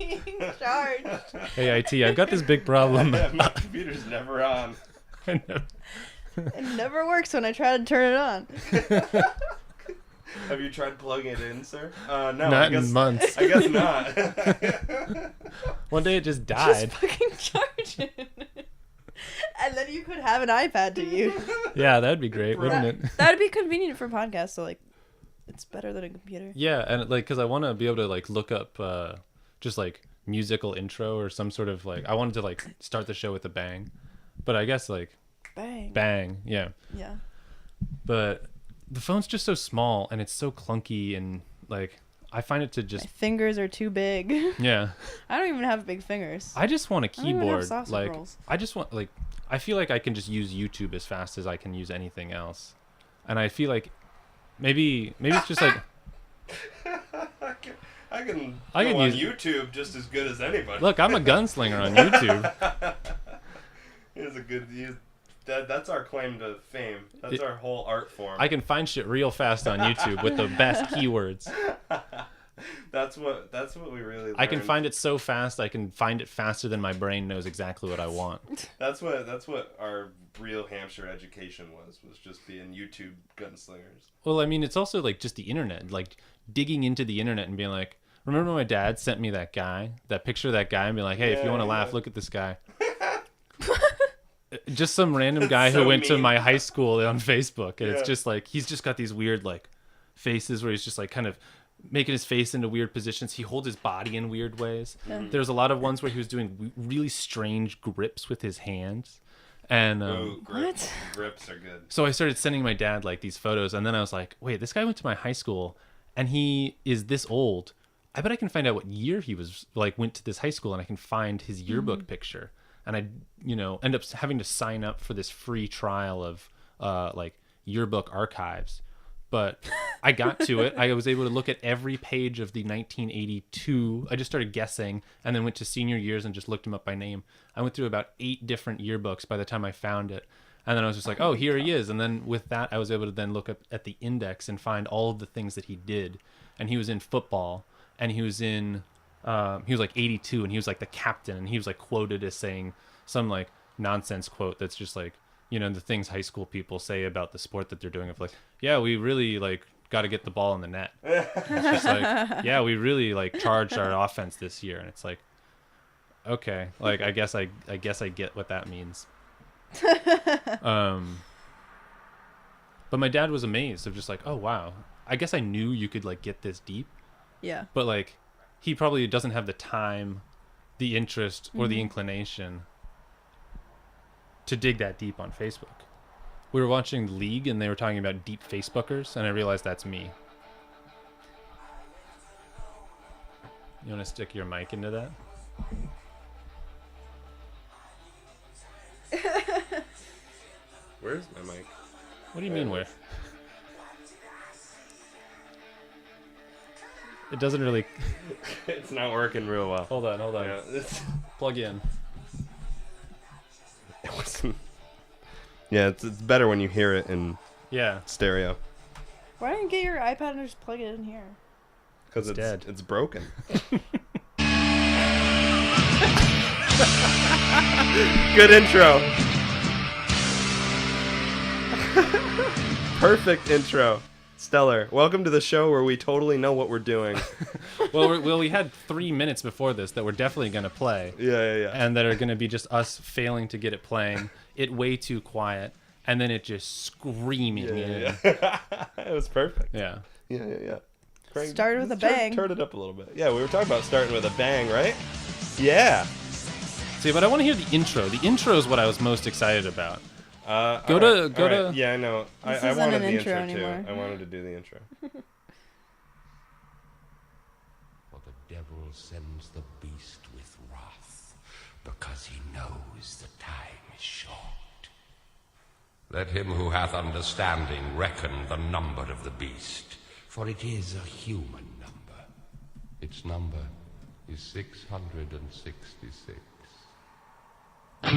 being charged. Hey, IT, I've got this big problem. My computer's never on. I know. It never works when I try to turn it on. Have you tried plugging it in, sir? No, Not not in months. I guess not. One day it just died. Just fucking charge it. And then you could have an iPad to use. Yeah, that'd be great, wouldn't it? That'd be convenient for podcasts, so like, it's better than a computer. Yeah, and like, because I want to be able to like look up just like musical intro or some sort of like, I wanted to like start the show with a bang, but I guess like bang, yeah. Yeah. But the phone's just so small and it's so clunky and like I find it to just My fingers are too big. yeah. I don't even have big fingers. I just want a I don't even have keyboard. sausage Like rolls. I just want like I feel like I can just use YouTube as fast as I can use anything else, and I feel like maybe it's just like I can go on use YouTube just as good as anybody. Look, I'm a gunslinger on YouTube. He's a good. That's our claim to fame. That's our whole art form. I can find shit real fast on YouTube with the best keywords. That's what we really learned. I can find it so fast. I can find it faster than my brain knows exactly what I want. That's what our real Hampshire education was just being YouTube gunslingers. Well, I mean, it's also like just the internet, like digging into the internet and being like, remember when my dad sent me that picture of that guy and be like, hey, if you want to laugh, look at this guy. Just some random guy who went to my high school on Facebook, and it's just like he's just got these weird like faces where he's just like kind of making his face into weird positions. He holds his body in weird ways. There's a lot of ones where he was doing really strange grips with his hands, and What? Grips are good. so I started sending my dad like these photos, and then I was like, wait, this guy went to my high school and he is this old. I bet I can find out what year he was like went to this high school, and I can find his yearbook picture. And I, end up having to sign up for this free trial of like yearbook archives. But I got to it. I was able to look at every page of the 1982. I just started guessing and then went to senior years and just looked him up by name. I went through about 8 different yearbooks by the time I found it. And then I was just like, oh, here he is. And then with that, I was able to then look up at the index and find all of the things that he did. And he was in football, and he was in... he was like 82, and he was like the captain, and he was like quoted as saying some like nonsense quote that's just like, the things high school people say about the sport that they're doing of like, yeah, we really like got to get the ball in the net. It's just like, yeah, we really like charged our offense this year. And it's like, okay, like I guess I get what that means. But my dad was amazed of just like, oh wow, I guess I knew you could like get this deep. Yeah. But like he probably doesn't have the time, the interest, or the inclination to dig that deep on Facebook. We were watching League and they were talking about deep Facebookers, and I realized that's me. You want to stick your mic into that? Where's my mic? What do you mean where? It doesn't really... It's not working real well. Hold on. Yeah, Plug in. Yeah, it's better when you hear it in stereo. Why didn't you get your iPad and just plug it in here? Because It's dead. It's broken. Good intro. Perfect intro. Stellar. Welcome to the show where we totally know what we're doing. Well, we had 3 minutes before this that we're definitely going to play. Yeah. And that are going to be just us failing to get it playing, it way too quiet, and then it just screaming in. Yeah. It was perfect. Yeah. Yeah. Craig, Started with a bang. Turn it up a little bit. Yeah, we were talking about starting with a bang, right? Yeah. See, but I want to hear the intro. The intro is what I was most excited about. Go to. Yeah, I know. This I isn't wanted an the intro intro anymore. too. I wanted to do the intro. For the devil sends the beast with wrath, because he knows the time is short. Let him who hath understanding reckon the number of the beast, for it is a human number. Its number is 666. I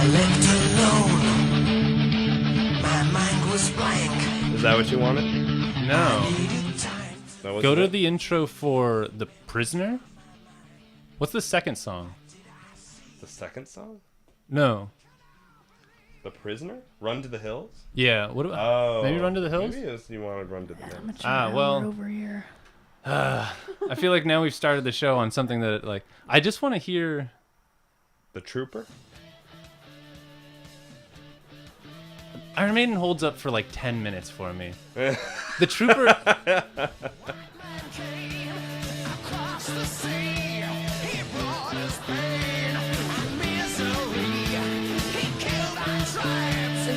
left alone. My mind was blank. Is that what you wanted? No. Needed time. Go to the intro for The Prisoner. What's the second song? The second song? No. The Prisoner? Run to the Hills? Yeah. What about maybe Run to the Hills? Maybe you wanted Run to the Hills. Well. Over here. I feel like now we've started the show on something that like I just want to hear. The Trooper? Iron Maiden holds up for like 10 minutes for me. The Trooper. Is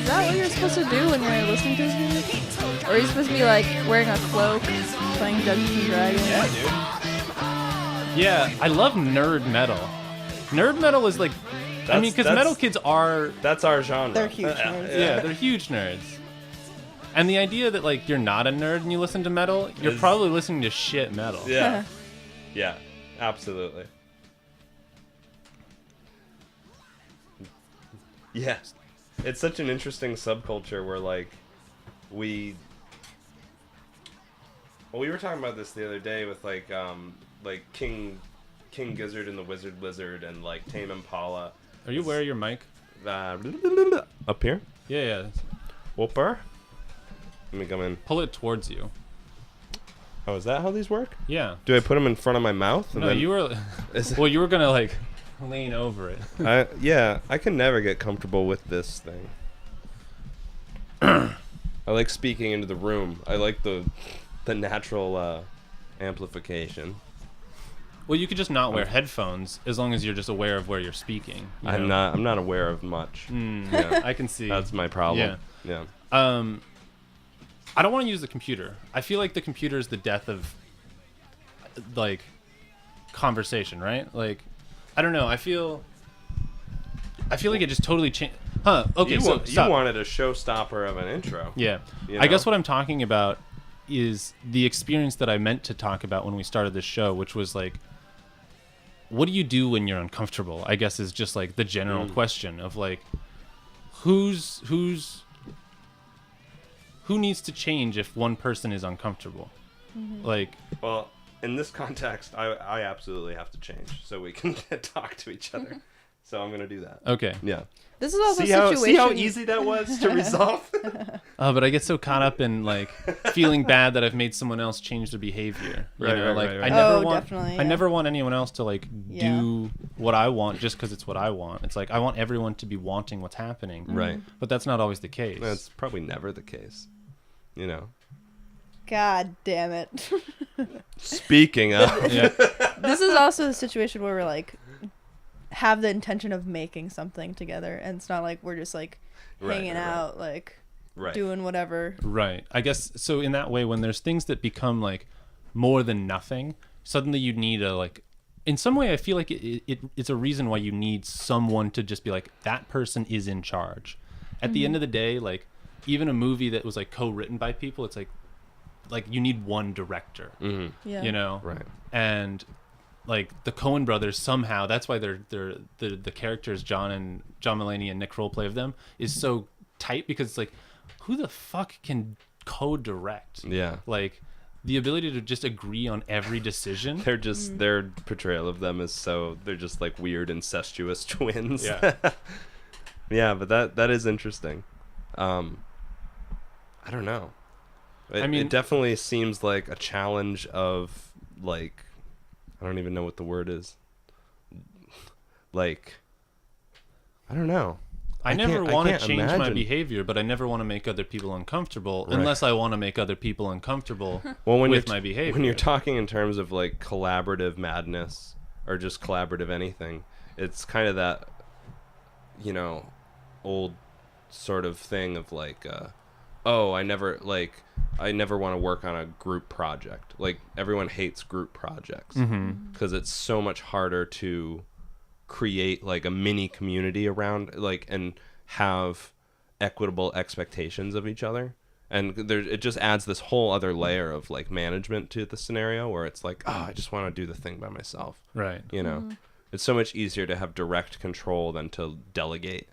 that what you're supposed to do when you're listening to this music? Or are you supposed to be like wearing a cloak, playing Dungeons and Dragons? Yeah, dude. Yeah, I love nerd metal. Nerd metal is like, I mean, because metal kids are. That's our genre. They're huge nerds. Yeah, they're huge nerds. And the idea that like you're not a nerd and you listen to metal, you're probably listening to shit metal. Yeah. Yeah, absolutely. Yeah. It's such an interesting subculture where like we were talking about this the other day with like King Gizzard and the Wizard Lizard and like Tame Impala. Are you aware of your mic? Up here? Yeah. Whooper. Let me come in. Pull it towards you. Oh, is that how these work? Yeah. Do I put them in front of my mouth? No, you were. Well, you were gonna like lean over it. I can never get comfortable with this thing. I like speaking into the room. I like the natural amplification. Well, you could just not wear headphones as long as you're just aware of where you're speaking. I'm not aware of much. Yeah. I can see. That's my problem. Yeah. I don't want to use the computer. I feel like the computer is the death of like conversation, right? Like, I don't know. I feel like it just totally changed. Huh? Okay, you wanted a showstopper of an intro. Yeah. You know? I guess what I'm talking about is the experience that I meant to talk about when we started this show, which was like, what do you do when you're uncomfortable? I guess is just like the general question of like, who needs to change if one person is uncomfortable? Like, well, in this context, I absolutely have to change so we can talk to each other. So I'm gonna do that. Okay. Yeah. This is also See a situation. See how easy that was to resolve? But I get so caught up in like feeling bad that I've made someone else change their behavior. Right. Definitely. I never want anyone else to like do what I want just because it's what I want. It's like I want everyone to be wanting what's happening. Right. But that's not always the case. That's probably never the case. You know. God damn it. Speaking of. Yeah. This is also a situation where we're like have the intention of making something together, and it's not like we're just like hanging out like doing whatever. Right. I guess so. In that way, when there's things that become like more than nothing, suddenly you need a like. In some way, I feel like it's a reason why you need someone to just be like, that person is in charge. At the end of the day, like even a movie that was like co-written by people, it's like you need one director. Yeah. You know. Right. And like the Coen brothers, somehow that's why they're the characters John Mulaney and Nick Kroll play of them is so tight, because it's like, who the fuck can co-direct? Yeah. Like the ability to just agree on every decision. They're just their portrayal of them is so they're just like weird incestuous twins. Yeah. Yeah, but that is interesting. I don't know. It definitely seems like a challenge of like, I don't even know what the word is. Like, I don't know. I never want to change imagine my behavior, but I never want to make other people uncomfortable unless I want to make other people uncomfortable with my behavior. When you're talking in terms of like collaborative madness or just collaborative anything, it's kind of that, you know, old sort of thing of like, I never want to work on a group project. Like everyone hates group projects because it's so much harder to create like a mini community around like and have equitable expectations of each other. And it just adds this whole other layer of like management to the scenario where it's like, I just want to do the thing by myself. Right. You know, it's so much easier to have direct control than to delegate.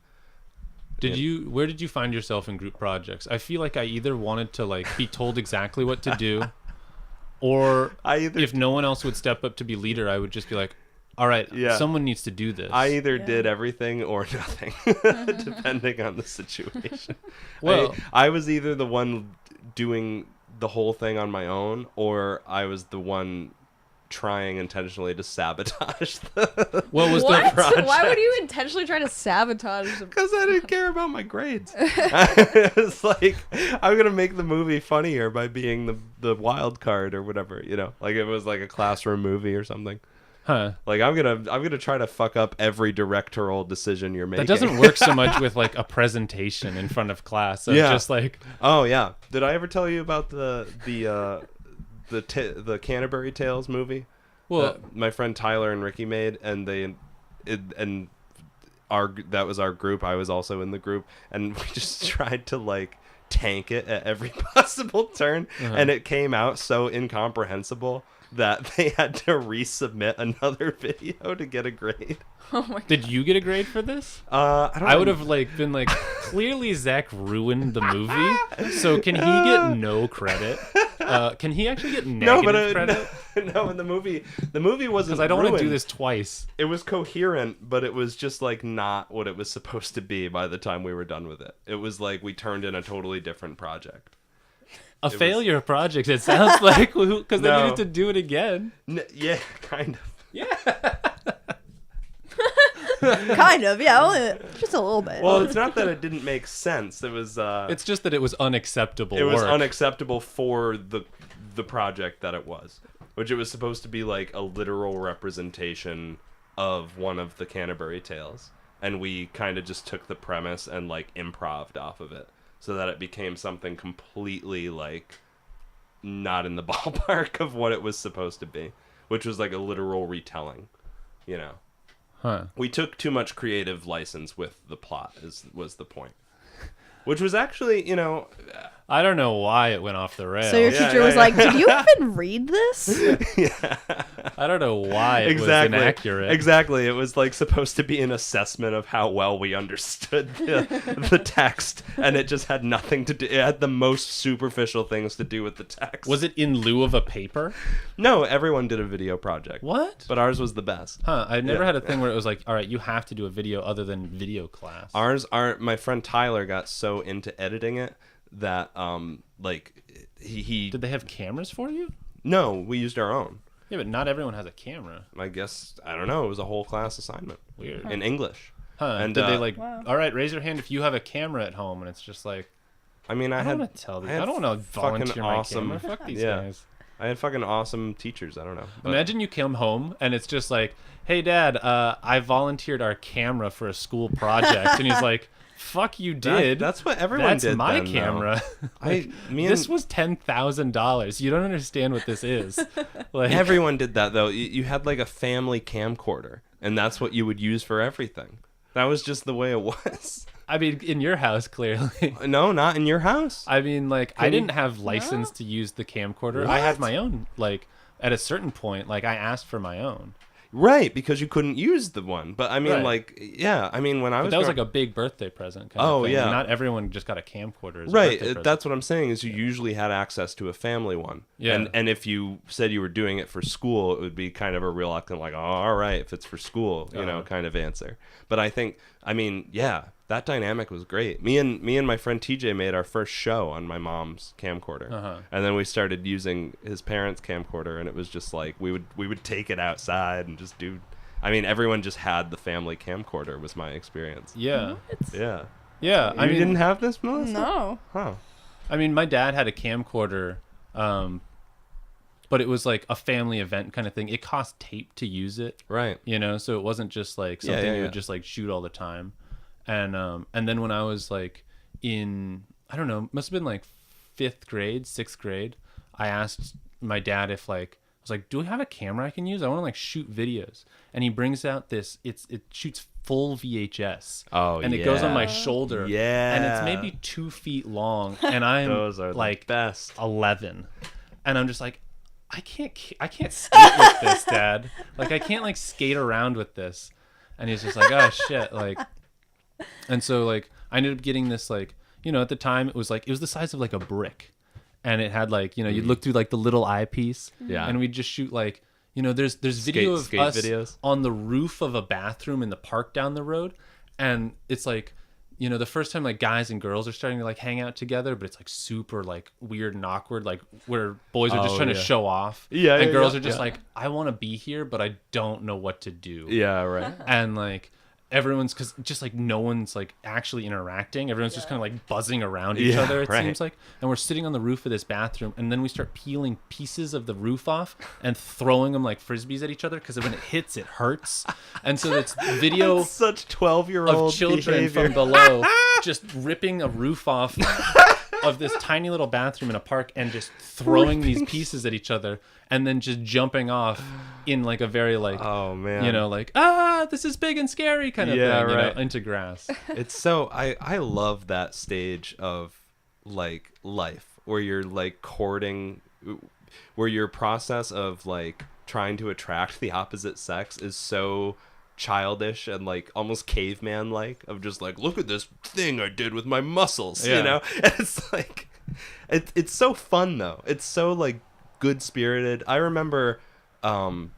Where did you find yourself in group projects? I feel like I either wanted to like be told exactly what to do, Or either if no one else would step up to be leader, I would just be like, all right, someone needs to do this. I either did everything or nothing, depending on the situation. Well, I was either the one doing the whole thing on my own, or I was the one trying intentionally to sabotage the project. Why would you intentionally try to sabotage them? Because I didn't care about my grades. It's like, I'm gonna make the movie funnier by being the wild card or whatever, you know, like it was like a classroom movie or something. Huh. Like I'm gonna try to fuck up every directorial decision you're making. That doesn't work so much with like a presentation in front of class. So just like, oh yeah, did I ever tell you about the Canterbury Tales movie? Well, my friend Tyler and Ricky made, and that was our group. I was also in the group, and we just tried to like tank it at every possible turn, and it came out so incomprehensible that they had to resubmit another video to get a grade. Oh my God. Did you get a grade for this? I would have like been like, clearly Zach ruined the movie, so can he get no credit? Can he actually get negative credit? No, in the movie wasn't. Because I don't want to ruined. do this twice. It was coherent, but it was just like not what it was supposed to be by the time we were done with it. It was like we turned in a totally different project. A failure project, it sounds like, because they needed to do it again. Yeah, kind of. Yeah. Kind of, yeah, only just a little bit. Well, it's not that it didn't make sense. It was. It's just that it was unacceptable. It was work. unacceptable for the project that it was, which it was supposed to be like a literal representation of one of the Canterbury Tales, and we kind of just took the premise and like improv'd off of it, so that it became something completely like not in the ballpark of what it was supposed to be, which was like a literal retelling, you know. Huh. We took too much creative license with the plot, was the point. Which was actually, you know... I don't know why it went off the rails. So your teacher was like, did you even read this? Yeah. I don't know why it was inaccurate. Exactly. It was like supposed to be an assessment of how well we understood the text, and it just had nothing to do... It had the most superficial things to do with the text. Was it in lieu of a paper? No, everyone did a video project. What? But ours was the best. Huh, I never had a thing where it was like, all right, you have to do a video other than video class. My friend Tyler got so into editing it that like he Did they have cameras for you? No, we used our own. Yeah, but not everyone has a camera. I guess, I don't know, it was a whole class assignment. Weird. In English. Huh. And did they like, wow. all right, raise your hand if you have a camera at home, and it's just like, I mean, I don't want to tell these. I don't want to volunteer my camera. Fuck these guys. I had fucking awesome teachers. I don't know. But... Imagine you come home and it's just like, hey dad, I volunteered our camera for a school project, and he's like, fuck, you did. That's what everyone did. That's my then, camera. This was $10,000. You don't understand what this is. Like, everyone did that though. You had like a family camcorder, and that's what you would use for everything. That was just the way it was. I mean, in your house, clearly. No, not in your house. I mean, like, I didn't have license to use the camcorder. What? I had my own. Like, at a certain point, like, I asked for my own. Right, because you couldn't use the one. But I mean, Right. like, yeah, I mean, when I was That was like a big birthday present. Kind of thing. yeah. Not everyone just got a camcorder. As a right. birthday present. That's what I'm saying. Is you usually had access to a family one. Yeah. And if you said you were doing it for school, it would be kind of a reluctant, like, oh, all right, if it's for school, you know, kind of answer. But I think, I mean, yeah, that dynamic was great. Me and my friend TJ made our first show on my mom's camcorder, and then we started using his parents' camcorder, and it was just like we would take it outside and just do. I mean, everyone just had the family camcorder. Was my experience. Yeah. Yeah. Yeah. I mean, didn't have this, Melissa? No. Huh. I mean, my dad had a camcorder, but it was like a family event kind of thing. It cost tape to use it, Right. you know, so it wasn't just like something you yeah. would just like shoot all the time. And then when I was like in, I don't know, must have been like 5th grade, 6th grade, I asked my dad if like, I was like, do we have a camera I can use? I want to like shoot videos. And he brings out this, it shoots full VHS. Oh, and it goes on my shoulder. Yeah. And it's maybe 2 feet long. And I'm Those are like the best. 11. And I'm just like, I can't skate with this, Dad. Like, I can't like skate around with this. And he's just like, oh shit. Like, and so like I ended up getting this, like, you know, at the time it was the size of like a brick. and it had like, you'd look through like the little eyepiece, Yeah. and we'd just shoot like, there's video of skate us videos. on the roof of a bathroom in the park down the road, and it's like, the first time like guys and girls are starting to like hang out together, but it's like super like weird and awkward, like where boys are just trying to show off, and girls are just like, I want to be here, but I don't know what to do. Yeah, right. And like everyone's, because just like no one's like actually interacting, everyone's just kind of like buzzing around each other, it seems like, and we're sitting on the roof of this bathroom, and then we start peeling pieces of the roof off and throwing them like frisbees at each other, because when it hits it hurts. And so it's video Such 12-year-old of children behavior. from below just ripping a roof off of this tiny little bathroom in a park and just throwing these pieces at each other, and then just jumping off in like a very like, oh man, like, this is big and scary kind of thing, into grass. It's so I love that stage of like life where you're like courting, where your process of like trying to attract the opposite sex is so childish and like almost caveman like, of just like, look at this thing I did with my muscles, and it's like it's so fun though. It's so like good spirited. I remember being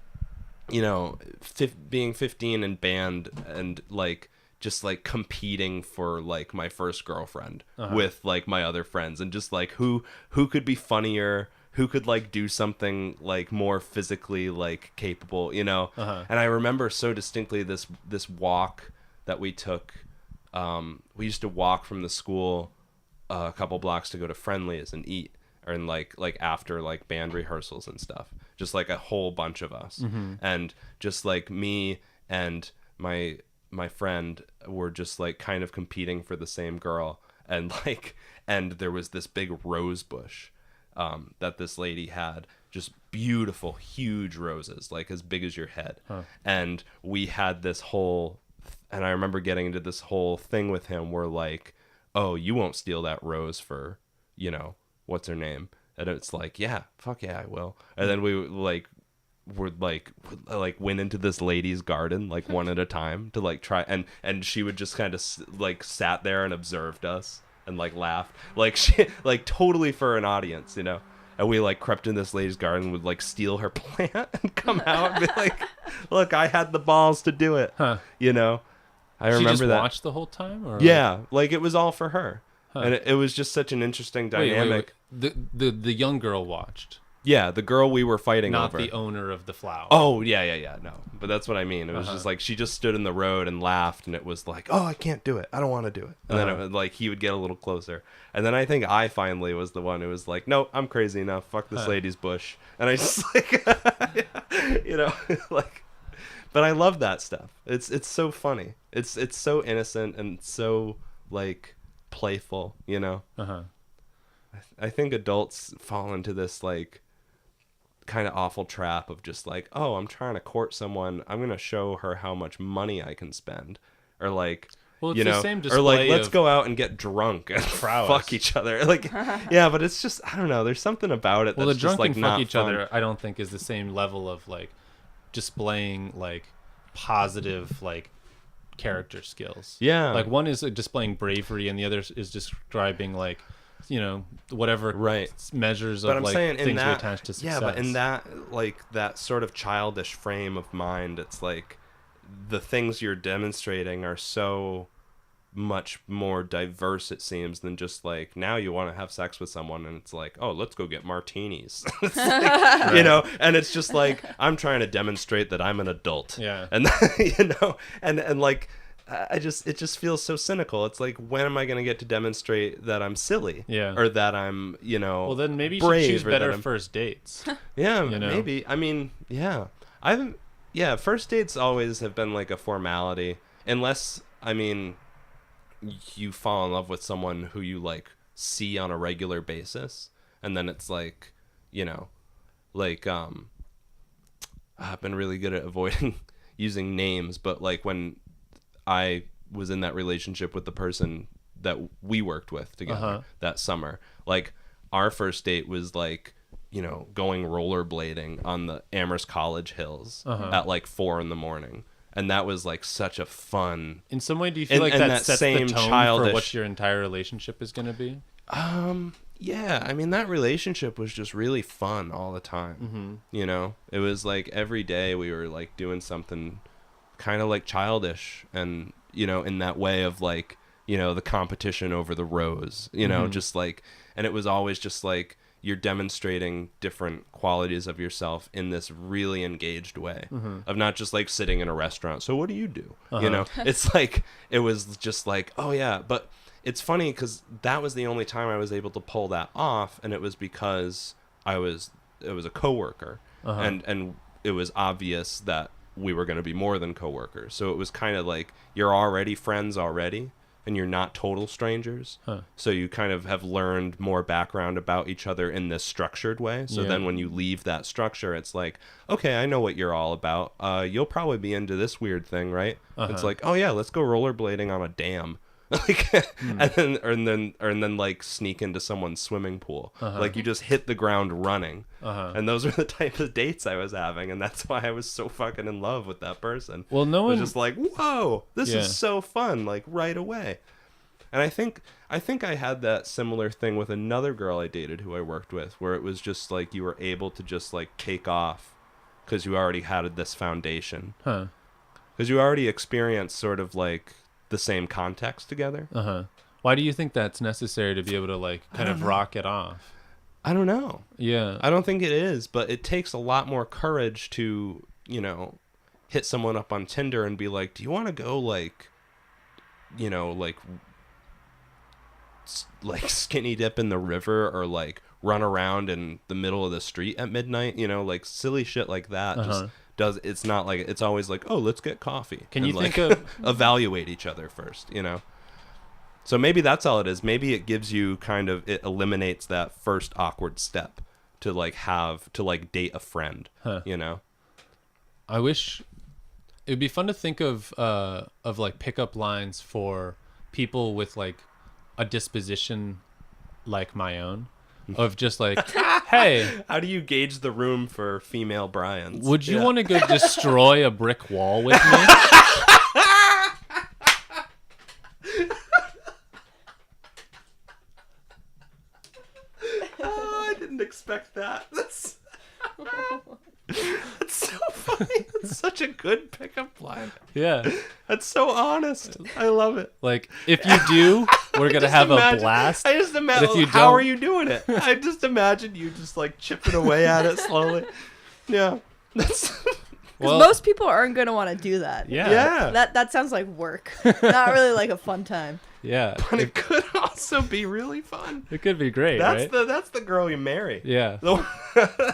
15 in band and like just like competing for like my first girlfriend with like my other friends, and just like who could be funnier, who could like do something like more physically like capable, and I remember so distinctly this walk that we took. We used to walk from the school a couple blocks to go to Friendly's and eat, and like after like band rehearsals and stuff, just like a whole bunch of us, and just like me and my friend were just like kind of competing for the same girl, and there was this big rose bush that this lady had, just beautiful huge roses like as big as your head, and we had this whole and I remember getting into this whole thing with him where like, oh, you won't steal that rose for what's her name, and it's like, yeah, fuck yeah, I will. And then we went into this lady's garden like one at a time to like try, and she would just kind of like sat there and observed us and like laughed, like she like totally for an audience, and we like crept in this lady's garden, would like steal her plant and come out and be like, look, I had the balls to do it. I remember she just that watched the whole time, or like it was all for her. And it was just such an interesting dynamic. Wait. The young girl watched. Yeah, the girl we were fighting not over. Not the owner of the flower. Oh, yeah, no. But that's what I mean. It was just like, she just stood in the road and laughed, and it was like, oh, I can't do it. I don't want to do it. And then it was like, he would get a little closer. And then I think I finally was the one who was like, no, I'm crazy enough. Fuck this lady's bush. And I just like, like, but I love that stuff. It's so funny. It's so innocent and so like playful, I think adults fall into this like kind of awful trap of just like, oh, I'm trying to court someone, I'm gonna show her how much money I can spend, or like, well, it's the same display, or like, let's go out and get drunk and fuck each other, like, yeah. But it's just, I don't know, there's something about it. Well, that's the drunk just, like, and not fuck each fun. other, I don't think is the same level of like displaying like positive like character skills. Yeah, like one is displaying bravery and the other is describing like, whatever measures of like things we attach to success. Yeah, but in that like that sort of childish frame of mind, it's like the things you're demonstrating are so much more diverse, it seems, than just like, now you want to have sex with someone and it's like, oh, let's go get martinis. It's like, and it's just like, I'm trying to demonstrate that I'm an adult. Yeah. And and like, it just feels so cynical. It's like, when am I going to get to demonstrate that I'm silly? Yeah. Or that I'm, well, then maybe you brave, should choose better I'm... first dates. Yeah, maybe. I mean, yeah. First dates always have been like a formality, unless, I mean, you fall in love with someone who you like see on a regular basis, and then it's like, like I've been really good at avoiding using names, but like when I was in that relationship with the person that we worked with together that summer, like our first date was like, going rollerblading on the Amherst College hills at like 4 a.m. And that was like such a fun. In some way, do you feel like that sets the tone for what your entire relationship is going to be? Yeah, I mean, that relationship was just really fun all the time. Mm-hmm. You know, it was like every day we were like doing something kind of like childish, and, you know, in that way of like, you know, the competition over the rose, you know, just like, and it was always just like you're demonstrating different qualities of yourself in this really engaged way of not just like sitting in a restaurant. So what do you do? You know, it's like, it was just like, oh yeah, but it's funny because that was the only time I was able to pull that off, and it was because it was a coworker, and it was obvious that we were going to be more than coworkers. So it was kind of like you're already friends already, and you're not total strangers. So you kind of have learned more background about each other in this structured way. So then when you leave that structure, it's like, okay, I know what you're all about. You'll probably be into this weird thing, right? It's like, oh yeah, let's go rollerblading on a dam. Like, and then like sneak into someone's swimming pool. Like you just hit the ground running. And those are the type of dates I was having, and that's why I was so fucking in love with that person. Well, no one was just like, whoa, this is so fun, like right away. And I think I had that similar thing with another girl I dated who I worked with, where it was just like you were able to just like take off because you already had this foundation. Because you already experienced sort of like the same context together. Why do you think that's necessary to be able to like kind of rock it off? I don't know. Yeah. I don't think it is, but it takes a lot more courage to, you know, hit someone up on Tinder and be like, do you want to go like, you know, like skinny dip in the river, or like run around in the middle of the street at midnight, you know, like silly shit like that. Just it's not like, it's always like, oh, let's get coffee. Can you like, think of evaluate each other first, you know? So maybe that's all it is. Maybe it gives you kind of, it eliminates that first awkward step to like have to like date a friend, you know? I wish it'd be fun to think of like pickup lines for people with like a disposition like my own, of just like, hey, how do you gauge the room for female Bryans? Would you want to go destroy a brick wall with me? Oh, I didn't expect that. That's so funny. That's such a good pickup line. Yeah. That's so honest. I love it. Like, if you do, we're going to have a blast. I just imagine, if you how don't, are you doing it? I just imagine you just like chipping away at it slowly. Yeah. That's... Because most people aren't going to want to do that. Yeah. That sounds like work. Not really like a fun time. Yeah. But it could also be really fun. It could be great, that's right? That's the girl you marry. Yeah. The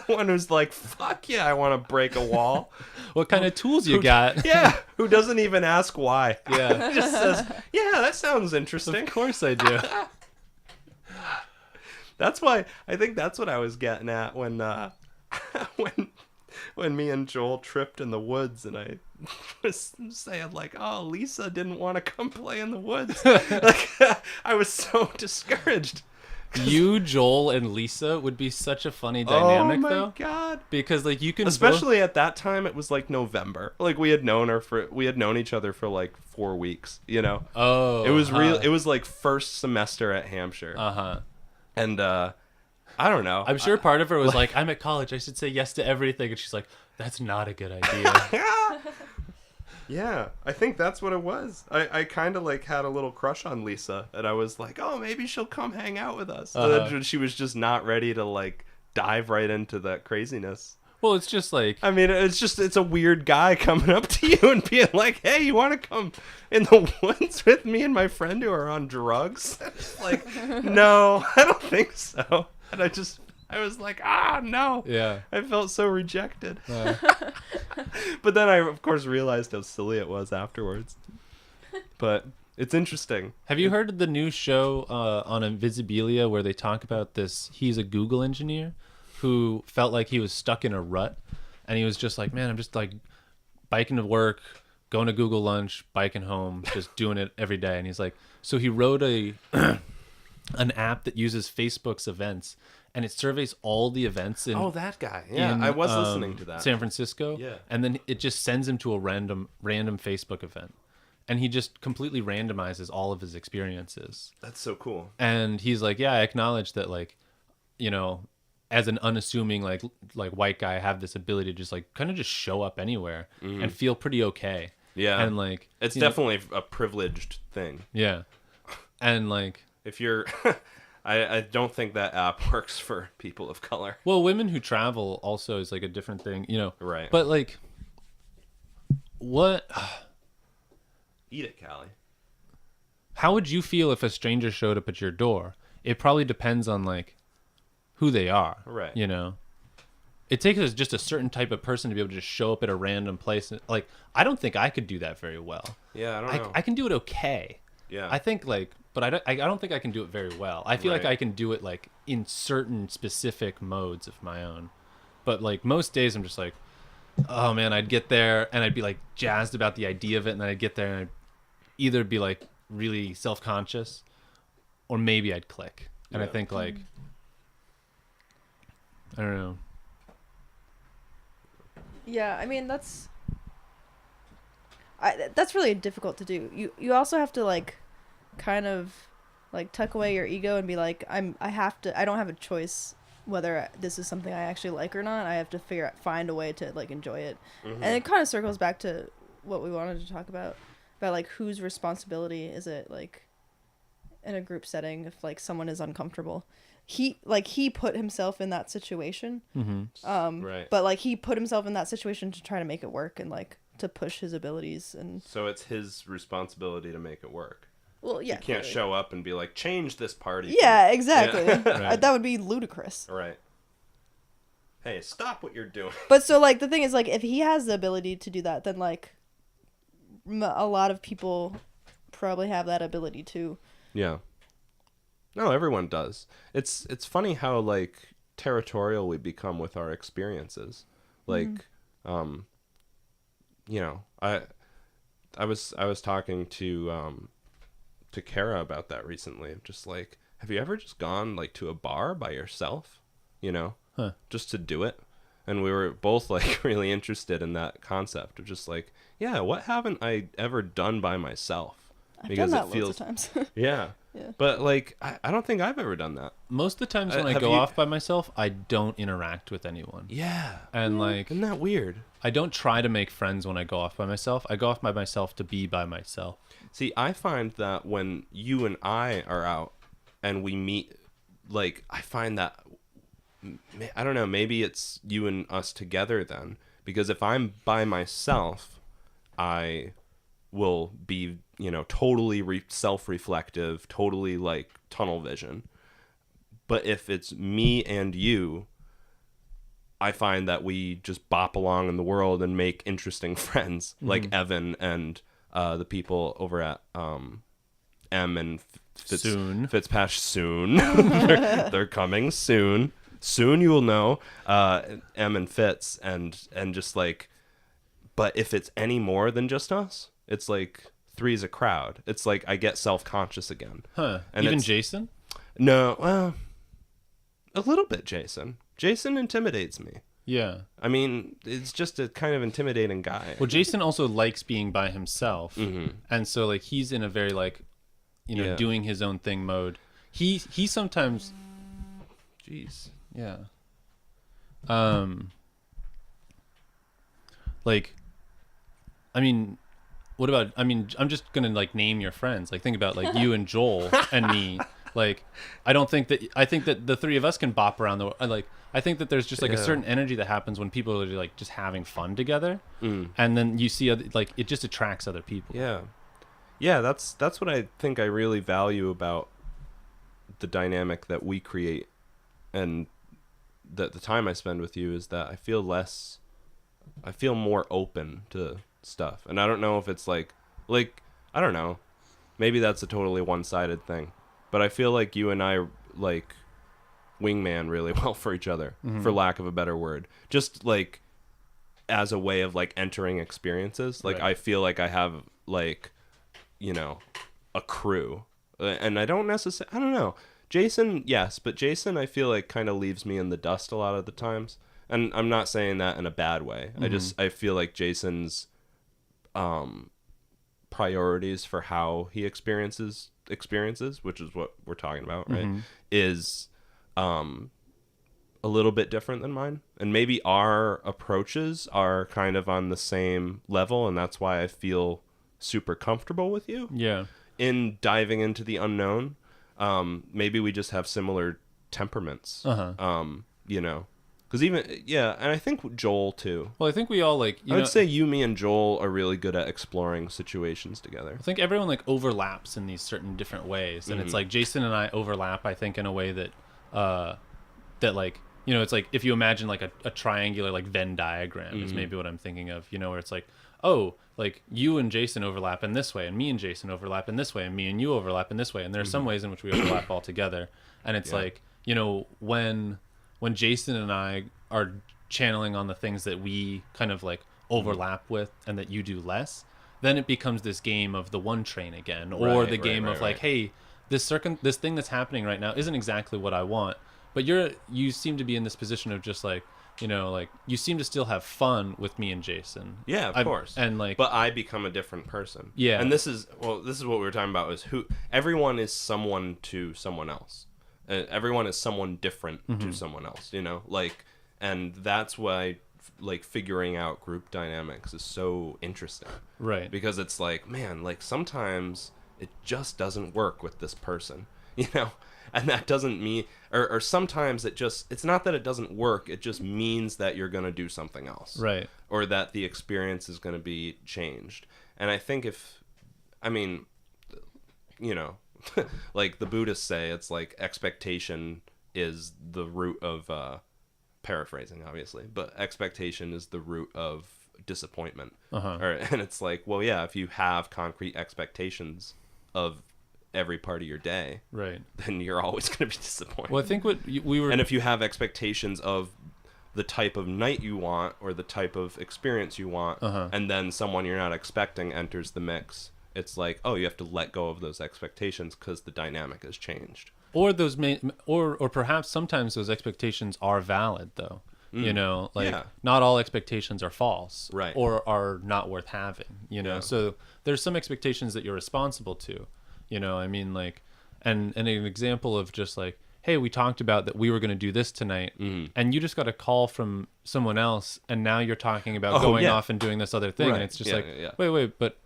one who's like, fuck yeah, I want to break a wall. What kind of tools you got? Yeah. Who doesn't even ask why. Yeah. Just says, yeah, that sounds interesting. Of course I do. That's why, I think that's what I was getting at when me and Joel tripped in the woods, and I was saying like, oh, Lisa didn't want to come play in the woods. Like, I was so discouraged. You, Joel, and Lisa would be such a funny dynamic, though. Oh my god! Because like you can, especially at that time, it was like November. Like we had known each other for like 4 weeks. You know. Oh. It was real. It was like first semester at Hampshire. And I don't know. I'm sure part of her was like, I'm at college, I should say yes to everything. And she's like, that's not a good idea. Yeah, I think that's what it was. I kind of like had a little crush on Lisa, and I was like, oh, maybe she'll come hang out with us. And then she was just not ready to like dive right into that craziness. Well, it's just like, I mean, it's a weird guy coming up to you and being like, hey, you want to come in the woods with me and my friend who are on drugs? Like, no, I don't think so. And I was like, no. Yeah. I felt so rejected. But then I, of course, realized how silly it was afterwards. But it's interesting. Have you heard of the new show on Invisibilia where they talk about this? He's a Google engineer who felt like he was stuck in a rut. And he was just like, man, I'm just like biking to work, going to Google lunch, biking home, just doing it every day. And he's like, so he wrote an app that uses Facebook's events, and it surveys all the events in that guy. Yeah, I was listening to that. San Francisco. Yeah. And then it just sends him to a random Facebook event. and he just completely randomizes all of his experiences. That's so cool. And he's like, yeah, I acknowledge that, like, you know, as an unassuming like white guy, I have this ability to just like kind of just show up anywhere and feel pretty okay. Yeah. And like, it's definitely a privileged thing. Yeah. And like, if you're, I don't think that app works for people of color. Well, women who travel also is like a different thing, you know. Right. But like, what? Eat it, Callie. How would you feel if a stranger showed up at your door? It probably depends on like who they are. Right. You know. It takes just a certain type of person to be able to just show up at a random place. Like, I don't think I could do that very well. Yeah, I don't know. I can do it okay. Yeah. I think like, but I don't think I can do it very well. I feel like I can do it like in certain specific modes of my own. But like most days I'm just like, oh man, I'd get there and I'd be like jazzed about the idea of it, and then I'd get there and I'd either be like really self-conscious or maybe I'd click. And I think like, I don't know. Yeah, I mean that's really difficult to do. You also have to like kind of like tuck away your ego and be like, I don't have a choice whether this is something I actually like or not. I have to find a way to like enjoy it. And it kind of circles back to what we wanted to talk about like whose responsibility is it, like in a group setting, if like someone is uncomfortable. He put himself in that situation. Right. But like he put himself in that situation to try to make it work and like to push his abilities, and so it's his responsibility to make it work. Well, yeah. You can't show up and be like, change this party. Yeah, exactly. Yeah. Right. That would be ludicrous. Right. Hey, stop what you're doing. But so like the thing is, like, if he has the ability to do that, then like a lot of people probably have that ability too. Yeah. No, everyone does. It's funny how like territorial we become with our experiences. Like, you know, I was talking to Kara about that recently. Just like, have you ever just gone like to a bar by yourself? You know, just to do it. And we were both like really interested in that concept of just like, yeah, what haven't I ever done by myself? I've done that loads of times. Yeah. Yeah. But like, I don't think I've ever done that. Most of the times when I go off by myself, I don't interact with anyone. Yeah. And like, Isn't that weird? I don't try to make friends when I go off by myself. I go off by myself to be by myself. See, I find that when you and I are out and we meet, like, I find that, I don't know, maybe it's you and us together then. Because if I'm by myself, I will be, you know, totally self-reflective, totally like tunnel vision. But if it's me and you, I find that we just bop along in the world and make interesting friends, like Evan and the people over at M and Fitzpatrick soon. they're coming soon. Soon you will know M and Fitz and just like, but if it's any more than just us, it's like three's a crowd. It's like I get self-conscious again. Huh. And Even Jason? No, well, a little bit Jason. Jason intimidates me. Yeah. I mean, it's just a kind of intimidating guy. Well, Jason also likes being by himself. And so like he's in a very like, you know, doing his own thing mode. He sometimes, Jeez. yeah. Like, I mean, what about, I mean, I'm just going to like name your friends. Like think about like you and Joel and me. Like, I think that the three of us can bop around the, like, I think that there's just like a certain energy that happens when people are like just having fun together. And then you see other, like, it just attracts other people. Yeah. Yeah, that's what I think I really value about the dynamic that we create and the time I spend with you is that I feel more open to stuff. And I don't know if it's like I don't know. Maybe that's a totally one-sided thing. But I feel like you and I like wingman really well for each other, for lack of a better word. Just like as a way of like entering experiences. Like I feel like I have like, you know, a crew. And I don't know. Jason, yes, but Jason I feel like kind of leaves me in the dust a lot of the times. And I'm not saying that in a bad way. I feel like Jason's priorities for how he experiences, which is what we're talking about, right? Is a little bit different than mine, and maybe our approaches are kind of on the same level, and that's why I feel super comfortable with you in diving into the unknown. Maybe we just have similar temperaments, you know, because and I think Joel too. Well, I think we all like. I would say you, me, and Joel are really good at exploring situations together. I think everyone like overlaps in these certain different ways, and it's like Jason and I overlap. I think in a way that, that like. You know, it's like if you imagine like a triangular like Venn diagram is maybe what I'm thinking of, you know, where it's like, oh, like you and Jason overlap in this way, and me and Jason overlap in this way, and me and you overlap in this way. And there are some ways in which we overlap all together. And it's like, you know, when Jason and I are channeling on the things that we kind of like overlap with and that you do less, then it becomes this game of the one train again, or the game of like, hey, this thing that's happening right now isn't exactly what I want. But you seem to be in this position of just like, you know, like you seem to still have fun with me and Jason. Yeah, of course. And like, but I become a different person. Yeah. And this is what we were talking about, is everyone is someone to someone else. Everyone is someone different to someone else, you know, like, and that's why like figuring out group dynamics is so interesting. Right. Because it's like, man, like sometimes it just doesn't work with this person, you know? And that doesn't mean, or sometimes it's not that it doesn't work, it just means that you're going to do something else. Right. Or that the experience is going to be changed. And I think you know, like the Buddhists say, it's like expectation is the root of, paraphrasing obviously, but expectation is the root of disappointment. And it's like, well, yeah, if you have concrete expectations of every part of your day, right, then you're always going to be disappointed. Well, I think what we were, and if you have expectations of the type of night you want or the type of experience you want, and then someone you're not expecting enters the mix, it's like, oh, you have to let go of those expectations because the dynamic has changed. Or those or perhaps sometimes those expectations are valid though. You know, like not all expectations are false, right, or are not worth having. You know, so there's some expectations that you're responsible to. You know, I mean, like, and an example of just like, hey, we talked about that we were going to do this tonight, and you just got a call from someone else, and now you're talking about going off and doing this other thing, and it's just wait, but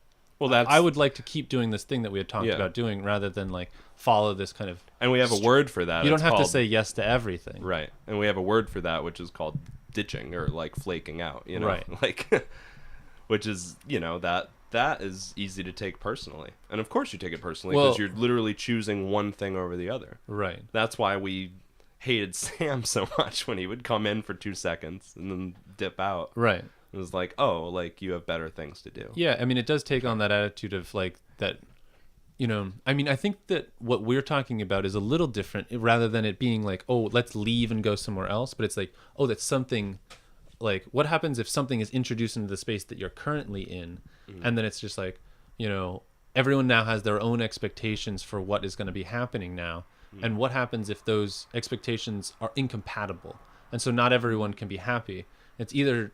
I would like to keep doing this thing that we had talked about doing, rather than like follow this kind of. And we have a word for that. You don't have to say yes to everything, right? And we have a word for that, which is called ditching, or like flaking out. You know, right? Like, which is, you know, that is easy to take personally. And of course you take it personally because you're literally choosing one thing over the other. Right. That's why we hated Sam so much when he would come in for 2 seconds and then dip out. Right. It was like, oh, like you have better things to do. Yeah, I mean, it does take on that attitude of like that, you know, I mean, I think that what we're talking about is a little different, rather than it being like, oh, let's leave and go somewhere else. But it's like, oh, that's something, like what happens if something is introduced into the space that you're currently in? And then it's just like, you know, everyone now has their own expectations for what is going to be happening now. And what happens if those expectations are incompatible? And so not everyone can be happy. It's either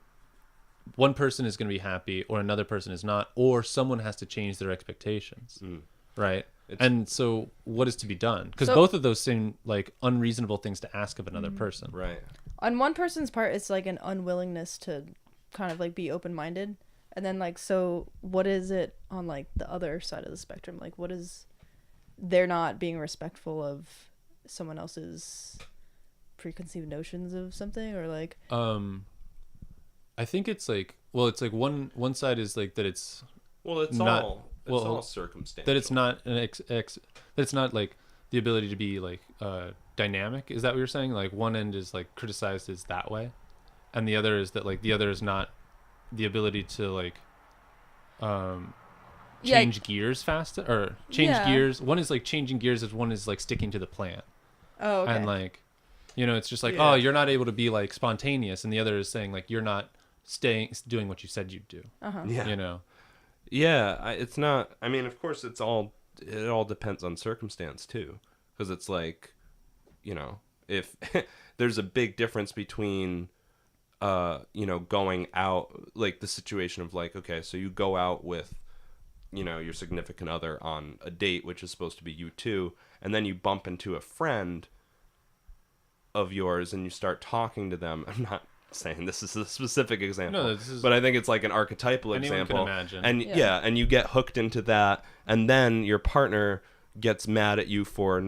one person is going to be happy or another person is not, or someone has to change their expectations. Right. And so what is to be done? Because both of those seem like unreasonable things to ask of another person. Right. On one person's part, it's like an unwillingness to kind of like be open-minded. And then like, so what is it on like the other side of the spectrum? Like what is, they're not being respectful of someone else's preconceived notions of something, or like, I think it's like, well, it's like one side is like that it's, well, it's not, all circumstantial. That it's not an that it's not like the ability to be like dynamic. Is that what you're saying? Like one end is like criticized as that way, and the other is that like the other is not the ability to like change gears faster, or change gears. One is like changing gears, as one is like sticking to the plan. Oh, okay. And like, you know, it's just like, oh, you're not able to be like spontaneous, and the other is saying like you're not doing what you said you'd do. Yeah. You know. Yeah, it's not. I mean, of course, it all depends on circumstance too, because it's like, you know, if there's a big difference between, you know, going out, like the situation of like, okay, so you go out with your significant other on a date, which is supposed to be you two, and then you bump into a friend of yours and you start talking to them. I'm not saying this is a specific example, No, this is, but I think it's like an archetypal anyone example. can imagine. And Yeah. and you get hooked into that, and then your partner gets mad at you for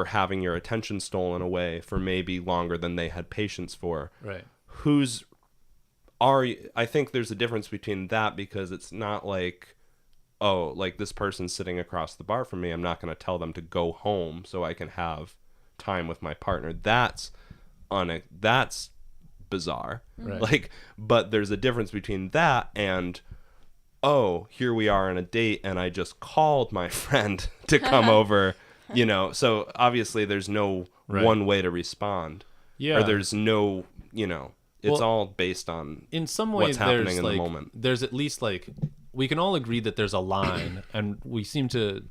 having your attention stolen away for maybe longer than they had patience for. right. I think there's a difference between that, because it's not like, oh, like this person's sitting across the bar from me, I'm not going to tell them to go home so I can have time with my partner. That's bizarre. Right. Like, but there's a difference between that and, oh, here we are on a date and I just called my friend to come over, so obviously there's no Right. one way to respond. Yeah. Or there's no, it's Well, all based on in some ways what's happening there's in like, the moment. There's at least like, we can all agree that there's a line, and we seem to,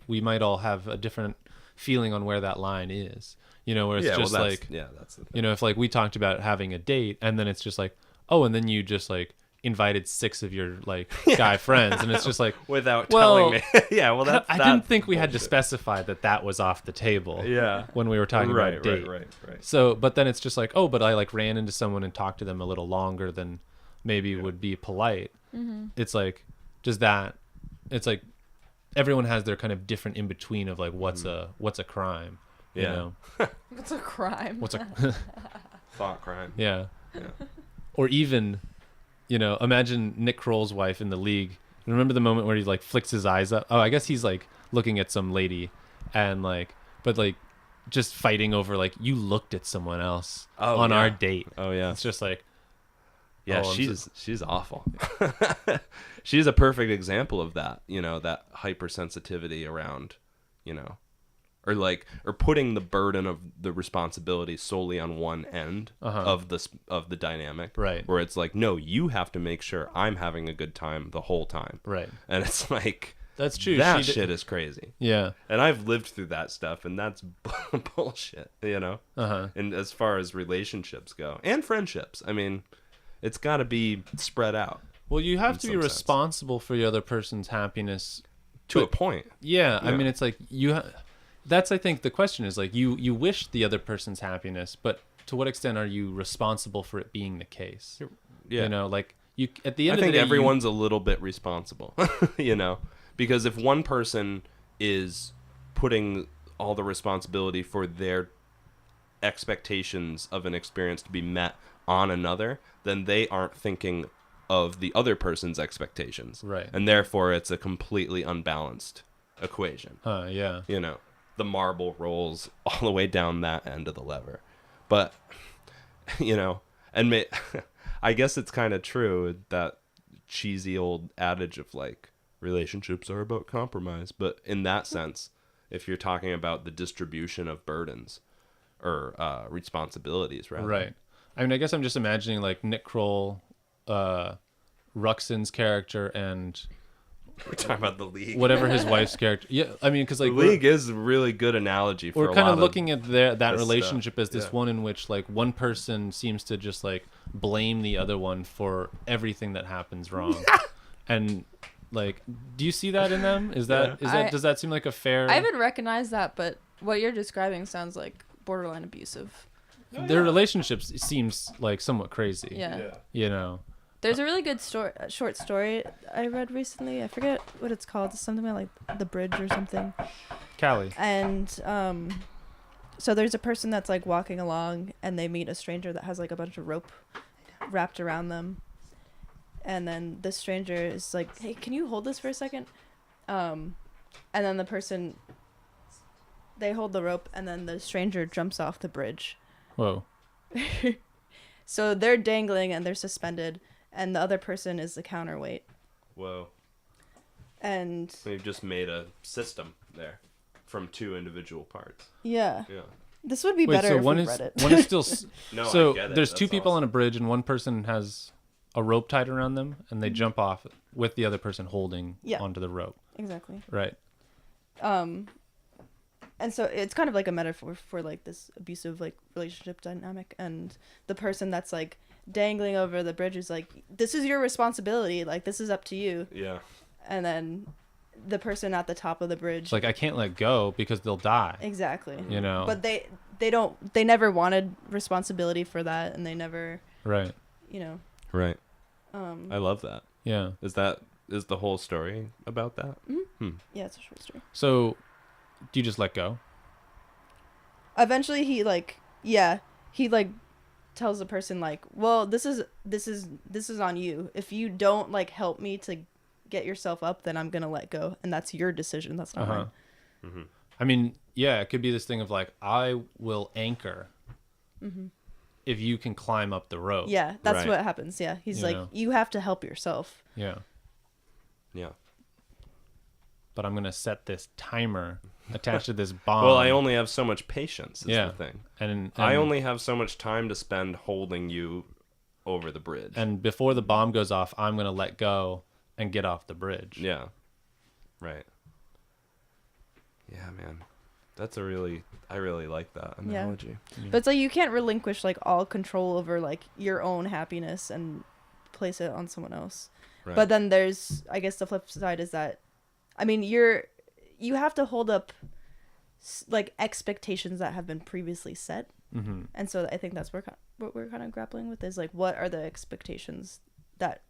we might all have a different feeling on where that line is, where it's just like, that's the thing. if like we talked about having a date and then it's just like, oh, and then you just like invited 6 of your like guy friends, and it's just like, Without well, telling me. Yeah, well, I didn't think we had to specify that was off the table. Yeah. When we were talking about date. Right. So, but then it's just like, oh, but I like ran into someone and talked to them a little longer than maybe would be polite. It's like, does that? It's like everyone has their kind of different in between of like what's a crime. You Yeah. know? It's a crime. What's a Thought crime. yeah. Yeah. Or even, imagine Nick Kroll's wife in The League. Remember the moment where he like flicks his eyes up? Oh, I guess he's like looking at some lady, and like, but like, just fighting over like, you looked at someone else on our date. Oh yeah. It's just like, Yeah, oh, she's awful. She's a perfect example of that, that hypersensitivity around, or putting the burden of the responsibility solely on one end of the dynamic. Right. Where it's like, no, you have to make sure I'm having a good time the whole time. right. And it's like, That's true. that She shit is crazy. Yeah. And I've lived through that stuff, and that's bullshit, And as far as relationships go, and friendships, I mean, it's got to be spread out Well, you have to be some sense. responsible for the other person's happiness to a but- point. Yeah, I Yeah. mean, it's like that's, I think, the question is like, you wish the other person's happiness, but to what extent are you responsible for it being the case? Yeah. Like you at the end I of the think day, everyone's a little bit responsible, because if one person is putting all the responsibility for their expectations of an experience to be met on another, then they aren't thinking of the other person's expectations. Right. And therefore it's a completely unbalanced equation. Yeah. The marble rolls all the way down that end of the lever. But, and I guess it's kind of true, that cheesy old adage of like, relationships are about compromise. But in that sense, if you're talking about the distribution of burdens or responsibilities, rather. Right. I mean, I guess I'm just imagining like Nick Kroll, Ruxin's character, and We're talking about The League. whatever his wife's character. Yeah, I mean, because like The League is a really good analogy for we're a kind lot of looking at that this relationship stuff. as this Yeah. one in which like one person seems to just like blame the other one for everything that happens wrong. And like, do you see that in them? Is that does that seem like a fair? I haven't recognized that, but what you're describing sounds like borderline abusive. Their relationships seems like somewhat crazy. Yeah. There's a really good short story I read recently. I forget what it's called. It's something about like The Bridge or something. Callie. And so there's a person that's like walking along, and they meet a stranger that has like a bunch of rope wrapped around them. And then the stranger is like, "Hey, can you hold this for a second?" And then they hold the rope, and then the stranger jumps off the bridge. Whoa. So they're dangling and they're suspended, and the other person is the counterweight. Whoa. And They've just made a system there from two individual parts. yeah, Yeah. this would be Wait, better so if one we is read it. one is still. No, So I get it. there's That's two people awesome. on a bridge, and one person has a rope tied around them, and they jump off with the other person holding Yeah. onto the rope. Exactly. Right. And so it's kind of like a metaphor for like this abusive like relationship dynamic, and the person that's like dangling over the bridge is like, this is your responsibility, like this is up to you. Yeah. and then the person at the top of the bridge. It's like, I can't let go because they'll die. Exactly. You know? But they never wanted responsibility for that, and they never, Right. you know. Right. I love that. Yeah. Is the whole story about that? Yeah, it's a short story. So, do you just let go? Eventually, he tells the person like, well, this is on you. If you don't like help me to get yourself up, then I'm gonna let go, and that's your decision. That's not mine. Mm-hmm. I mean, yeah, it could be this thing of like, I will anchor if you can climb up the rope. Yeah, that's Right. what happens. Yeah, he's You like, know. you have to help yourself. Yeah. Yeah. But I'm gonna set this timer attached to this bomb. Well, I only have so much patience. Is Yeah. the thing. and I only have so much time to spend holding you over the bridge. and before the bomb goes off, I'm gonna let go and get off the bridge. Yeah. Right. Yeah, man. I really like that analogy. But it's like you can't relinquish like all control over like your own happiness and place it on someone else. Right. But then there's, I guess the flip side is that, I mean, you have to hold up like expectations that have been previously set. Mm-hmm. And so I think that's what we're kind of grappling with is like, what are the expectations that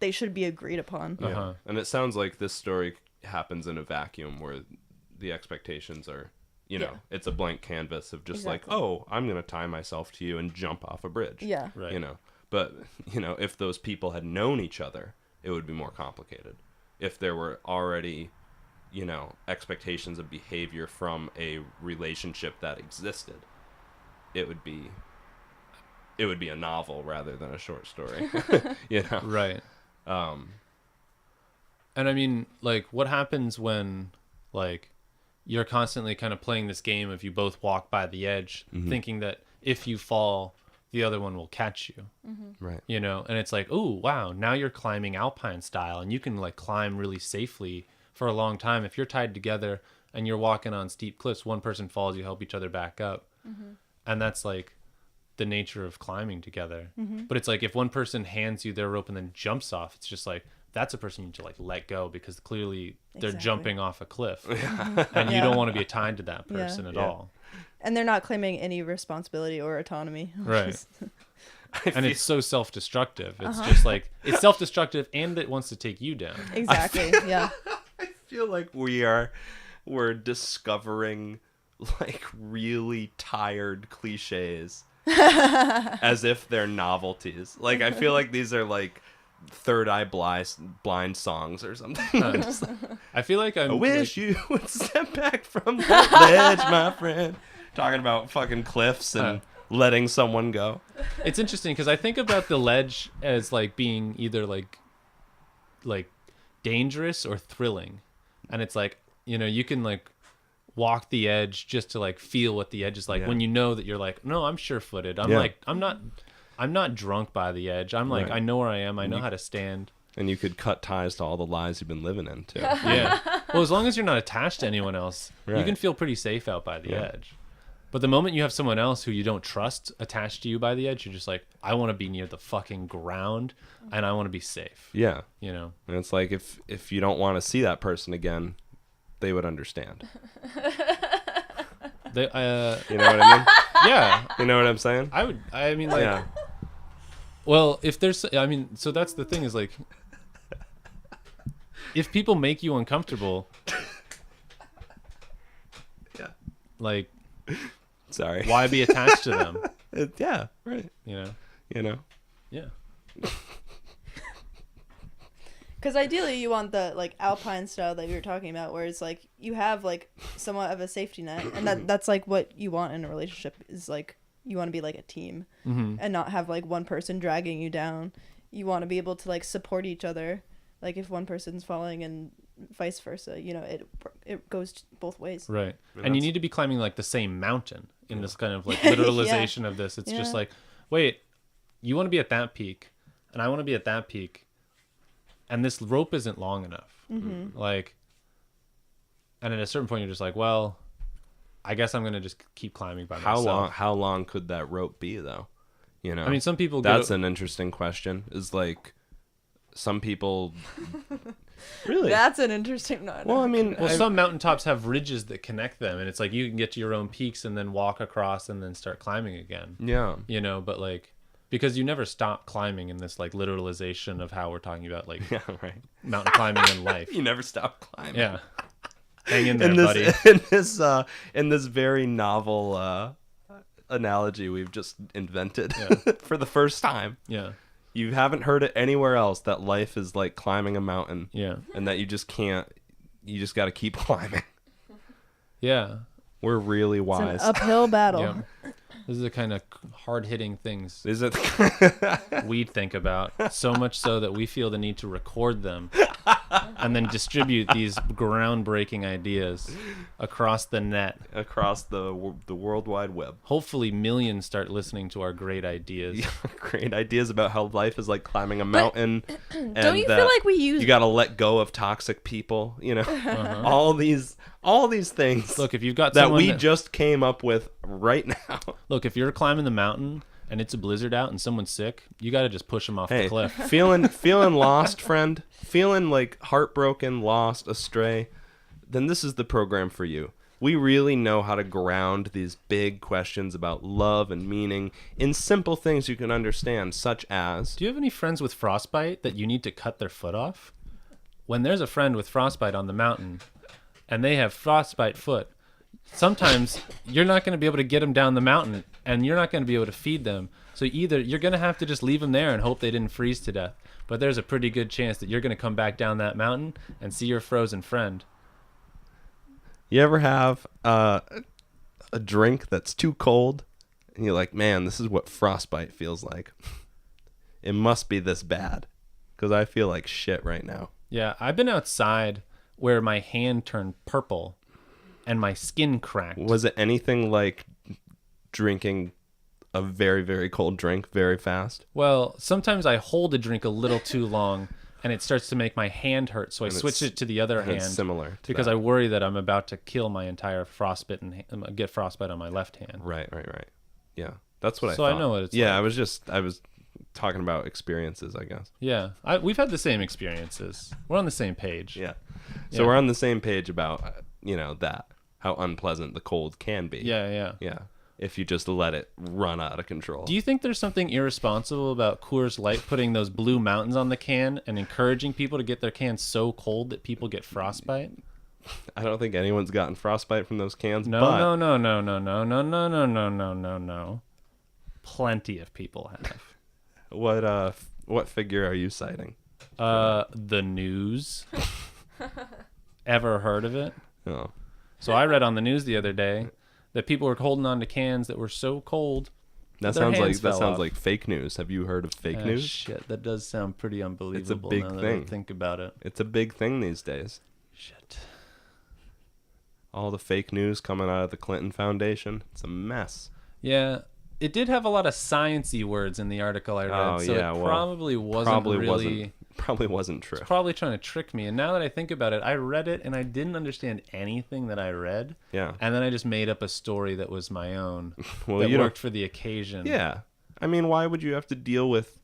they should be agreed upon? Yeah. Uh-huh. And it sounds like this story happens in a vacuum where the expectations are, you know, it's a blank canvas of just Exactly. like, oh, I'm going to tie myself to you and jump off a bridge. Yeah. Right. You know, but, you know, if those people had known each other, it would be more complicated. If there were already, you know, expectations of behavior from a relationship that existed, it would be a novel rather than a short story. You know? Right. And I mean, like, what happens when, like, you're constantly kind of playing this game of you both walk by the edge, thinking that if you fall, the other one will catch you. Right. You know, and it's like, oh, wow, now you're climbing alpine style, and you can, like, climb really safely for a long time. If you're tied together and you're walking on steep cliffs, one person falls, you help each other back up. And that's, like, the nature of climbing together. But it's like if one person hands you their rope and then jumps off, it's just like, that's a person you need to like let go because clearly they're Exactly. jumping off a cliff and you don't want to be tied to that Yeah. person at Yeah. all. And they're not claiming any responsibility or autonomy. Right. And feel- it's so self-destructive. It's just like, it's self-destructive and it wants to take you down. Exactly. Yeah. I feel like we're discovering like really tired cliches as if they're novelties. Like I feel like these are like Third Eye Blind songs or something. I'm just like, I feel like I I'm wish like, you would step back from that ledge, my friend. Talking about fucking cliffs and letting someone go. it's interesting because I think about the ledge as like being either like dangerous or thrilling. And it's like, you know, you can like walk the edge just to like feel what the edge is like Yeah. when you know that you're like, no, I'm sure-footed. I'm Yeah. like, I'm not drunk by the edge. I'm like, Right. I know where I am. I know how to stand. And you could cut ties to all the lies you've been living in too. Yeah. Well, as long as you're not attached to anyone else, you Right. can feel pretty safe out by the Yeah. edge. But the moment you have someone else who you don't trust attached to you by the edge, you're just like, I want to be near the fucking ground and I want to be safe. Yeah. You know? And it's like if you don't want to see that person again, they would understand. They, You know what I mean? yeah. You know what I'm saying? I mean, like, Yeah. well, if there's, I mean, so that's the thing is like, if people make you uncomfortable, Yeah. like, Sorry. why be attached to them? Yeah. Right. You know? You know. Yeah. Because ideally, you want the like alpine style that you were talking about, where it's like you have like somewhat of a safety net, and that's like what you want in a relationship is like you want to be like a team, and not have like one person dragging you down. You want to be able to like support each other, like if one person's falling and vice versa. You know, it goes both ways. Right. And And you that's- need to be climbing like the same mountain in this kind of like literalization of this. It's just Yeah. like, wait, you want to be at that peak and I want to be at that peak. And this rope isn't long enough. Like, and at a certain point you're just like, well, I guess I'm going to just keep climbing by myself. How long could that rope be though? You know. I mean, some people That's an interesting question. Is like some people Really? That's an interesting. No, Well, I mean, Well, some mountaintops have ridges that connect them, and it's like you can get to your own peaks and then walk across and then start climbing again. yeah. You know, but like because you never stop climbing in this like literalization of how we're talking about like Yeah, right. mountain climbing in life. You never stop climbing. Yeah. Hang in there, in buddy. this in this very novel analogy we've just invented for the first time. Yeah. You haven't heard it anywhere else that life is like climbing a mountain. Yeah. And that you just can't. You just got to keep climbing. Yeah. We're really it's an wise. uphill battle. Yeah. These are the kind of hard-hitting things Is it? we think about, so much so that we feel the need to record them and then distribute these groundbreaking ideas across the net. Across the World Wide Web. Hopefully millions start listening to our great ideas. Great ideas about how life is like climbing a mountain. Don't you feel like we use? You got to let go of toxic people, you know. All these things Look, if you've got that someone we just came up with right now. Look, if you're climbing the mountain and it's a blizzard out and someone's sick, you got to just push them off the cliff. feeling lost, friend, feeling like heartbroken, lost, astray, then this is the program for you. We really know how to ground these big questions about love and meaning in simple things you can understand, such as... Do you have any friends with frostbite that you need to cut their foot off? When there's a friend with frostbite on the mountain and they have frostbite foot, sometimes you're not going to be able to get them down the mountain and you're not going to be able to feed them. So either you're going to have to just leave them there and hope they didn't freeze to death. But there's a pretty good chance that you're going to come back down that mountain and see your frozen friend. You ever have a drink that's too cold and you're like, man, this is what frostbite feels like. It must be this bad because I feel like shit right now. Yeah, I've been outside where my hand turned purple and my skin cracked. Was it anything like drinking a very, very cold drink very fast? Well, sometimes I hold a drink a little too long and it starts to make my hand hurt, so I switch it to the other hand. It's similar to because that. I worry that I'm about to kill my entire frostbite and get frostbite on my left hand. Right. Yeah, that's what I So I thought. know what it's Yeah, like. I was talking about experiences, I guess. Yeah, we've had the same experiences. We're on the same page. Yeah. So Yeah. we're on the same page about, that, how unpleasant the cold can be. Yeah. Yeah. If you just let it run out of control. Do you think there's something irresponsible about Coors Light putting those blue mountains on the can and encouraging people to get their cans so cold that people get frostbite? I don't think anyone's gotten frostbite from those cans. No. Plenty of people have. What figure are you citing? The news. Ever heard of it? Oh. So I read on the news the other day that people were holding on to cans that were so cold. That their sounds hands fell like off. fake news. Have you heard of fake news? Shit, that does sound pretty unbelievable. big now that thing. I think about it. It's a big thing these days. Shit. All the fake news coming out of the Clinton Foundation. It's a mess. Yeah, it did have a lot of sciencey words in the article I read, Oh, so yeah, it well, probably wasn't Probably wasn't true. It's probably trying to trick me. And now that I think about it, I read it and I didn't understand anything that I read. Yeah. And then I just made up a story that was my own. Well, that you worked for the occasion. Yeah. I mean, why would you have to deal with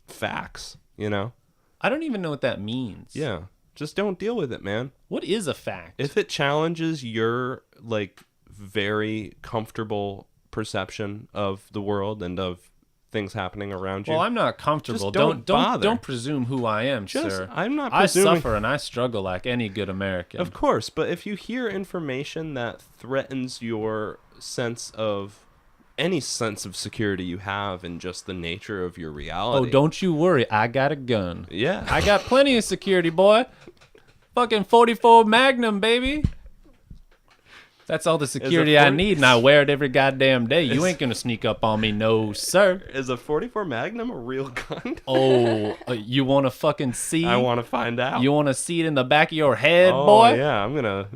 facts, I don't even know what that means. Yeah. Just don't deal with it, man. What is a fact? If it challenges your very comfortable perception of the world and of things happening around you. Well, I'm not comfortable. Just don't bother. Don't presume who I am, sir. I'm not I presuming. suffer and I struggle like any good American. Of course, but if you hear information that threatens your any sense of security you have in just the nature of your reality. Oh, don't you worry. I got a gun. Yeah. I got plenty of security, boy. Fucking 44 Magnum, baby. That's all the security I need, and I wear it every goddamn day. You ain't gonna sneak up on me, no, sir. Is a 44 Magnum a real gun? Oh, you want to fucking see? I want to find out. You want to see it in the back of your head, oh, boy? Yeah, I'm gonna.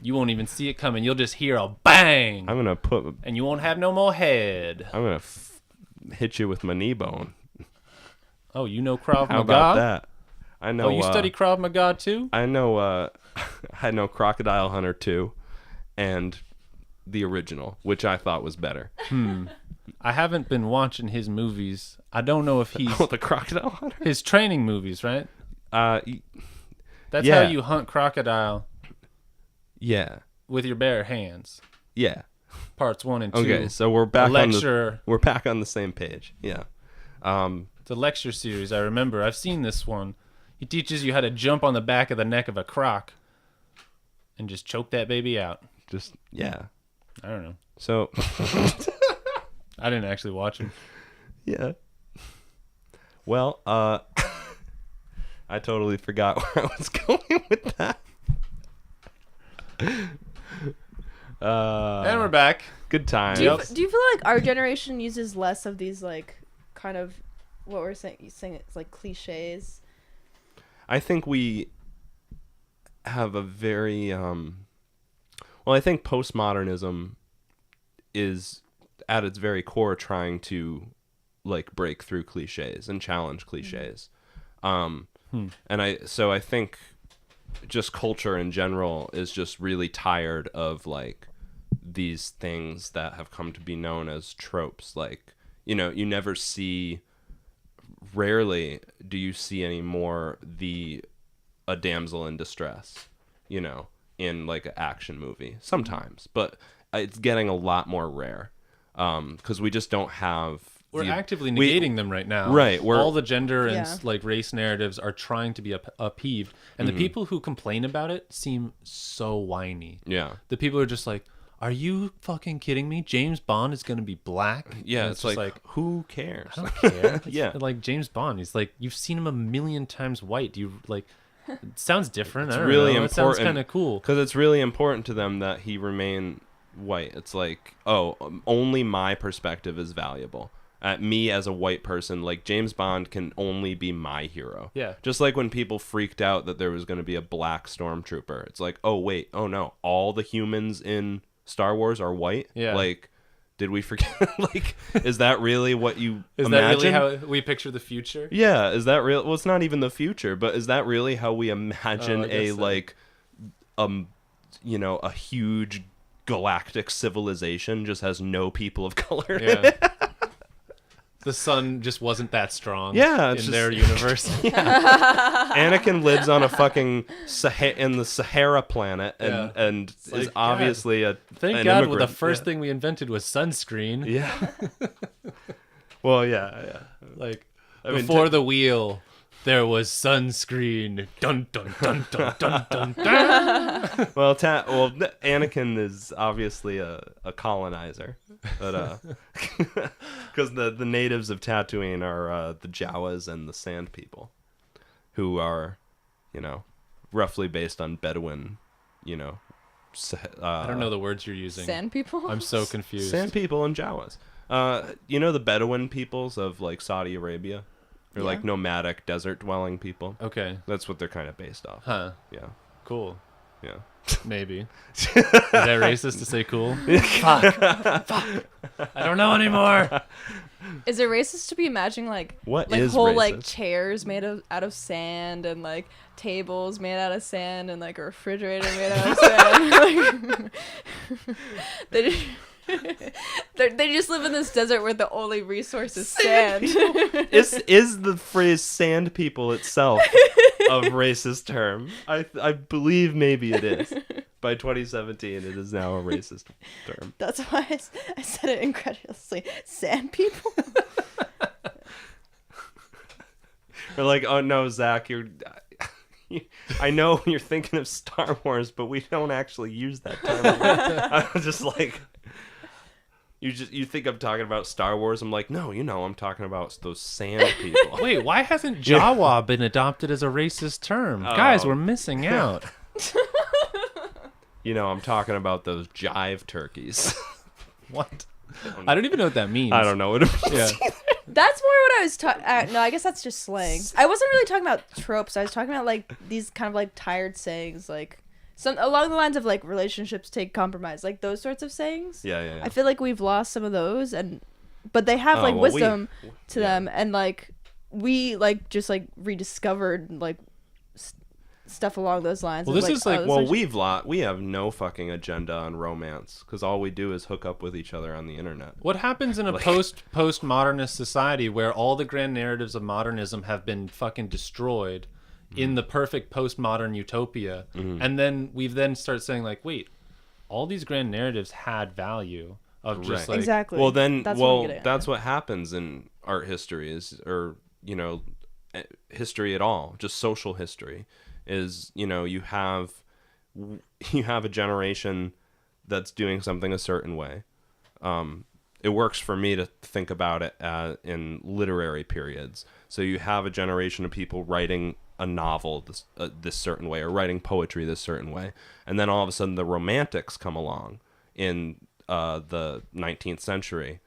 You won't even see it coming. You'll just hear a bang. I'm gonna put. And you won't have no more head. I'm gonna hit you with my knee bone. Oh, you know Krav Maga? How about that? I know. Oh, you study Krav Maga too? I know. I know Crocodile Hunter 2, and the original, which I thought was better. I haven't been watching his movies. I don't know if he's Oh, the Crocodile Hunter. his training movies, right? That's Yeah. how you hunt crocodile Yeah. with your bare hands. Yeah. Parts 1 and 2. Okay, so we're back We're back on the same page. Yeah. the lecture series. I remember. I've seen this one. He teaches you how to jump on the back of the neck of a croc and just choke that baby out. Just yeah. I don't know. So I didn't actually watch him. yeah. Well, I totally forgot where I was going with that. And we're back. Good times. Do you feel like our generation uses less of these like kind of what we're saying? It's like cliches. I think we have a very well, I think postmodernism is at its very core trying to like break through cliches and challenge cliches. And I think just culture in general is just really tired of like these things that have come to be known as tropes. Like, you know, you never see, rarely do you see anymore a damsel in distress, you know, in like an action movie sometimes, but it's getting a lot more rare. 'Cause we just don't have, We're actively negating them right now. Right, All the gender and Yeah. like race narratives are trying to be upheaved, and the people who complain about it seem so whiny. yeah. The people are just like, "Are you fucking kidding me? James Bond is gonna be black?" Yeah, And it's just like, who cares? I don't care. It's Yeah. like James Bond. He's like, you've seen him a million times white. Do you like? It sounds different. I don't really know. It sounds important. kind of cool. Because it's really important to them that he remain white. It's like, only my perspective is valuable. Me as a white person, like James Bond can only be my hero. Yeah. Just like when people freaked out that there was going to be a black stormtrooper. It's like, oh wait, oh no, all the humans in Star Wars are white. Yeah. Like, did we forget? Like, is that really what you Is imagine? that really how we picture the future? Yeah, is that real? Well, it's not even the future, but is that really how we imagine I guess so. like, you know, a huge galactic civilization just has no people of color in Yeah. it? The sun just wasn't that strong. Yeah, in it's just- their universe. Anakin lives on a fucking in the Sahara planet and is like, obviously Thank an God, immigrant. the first thing we invented was sunscreen. Yeah. Well, yeah. Like I mean, before the wheel, there was sunscreen. Dun dun dun dun dun dun dun. Well, Anakin is obviously a colonizer, but because the natives of Tatooine are the Jawas and the Sand People, who are, you know, roughly based on Bedouin, you know. I don't know the words you're using. Sand people. I'm so confused. Sand People and Jawas. You know the Bedouin peoples of like Saudi Arabia, or like nomadic desert dwelling people. Okay. That's what they're kind of based off. Huh. Yeah. Cool. Yeah. Maybe. Is that racist to say cool? Fuck. I don't know anymore. Is it racist to be imagining like What like is whole like racist? chairs made out of sand and like tables made out of sand and like a refrigerator made out of sand? Like, they just live in this desert where the only resource is sand. Is the phrase "sand people" itself a racist term? I believe maybe it is. By 2017, it is now a racist term. That's why I said it incredulously. Sand people. We're like, oh no, Zach, I know you're thinking of Star Wars, but we don't actually use that term. I was just like, you think I'm talking about Star Wars? I'm like, no, you know, I'm talking about those sand people. Wait, why hasn't Jawa been adopted as a racist term? Guys, we're missing out. You know, I'm talking about those jive turkeys. What? I don't even know what that means. I don't know what it means. Yeah. That's more what I was talking. No, I guess that's just slang. I wasn't really talking about tropes. I was talking about like these kind of like tired sayings, like some along the lines of like relationships take compromise, like those sorts of sayings. Yeah. I feel like we've lost some of those, but they have like wisdom to them, and like we like just like rediscovered like stuff along those lines. Well, of, this is like, oh, we have no fucking agenda on romance because all we do is hook up with each other on the internet. What happens in a postmodernist society where all the grand narratives of modernism have been fucking destroyed in the perfect postmodern utopia. And then we've then start saying like, wait, all these grand narratives had value of just like, Exactly. Well, then, That's what I'm well, getting at. that's what happens in art history or, history at all, just social history is, you have a generation that's doing something a certain way. It works for me to think about it in literary periods. So you have a generation of people writing a novel this certain way, or writing poetry this certain way, and then all of a sudden the Romantics come along in the 19th century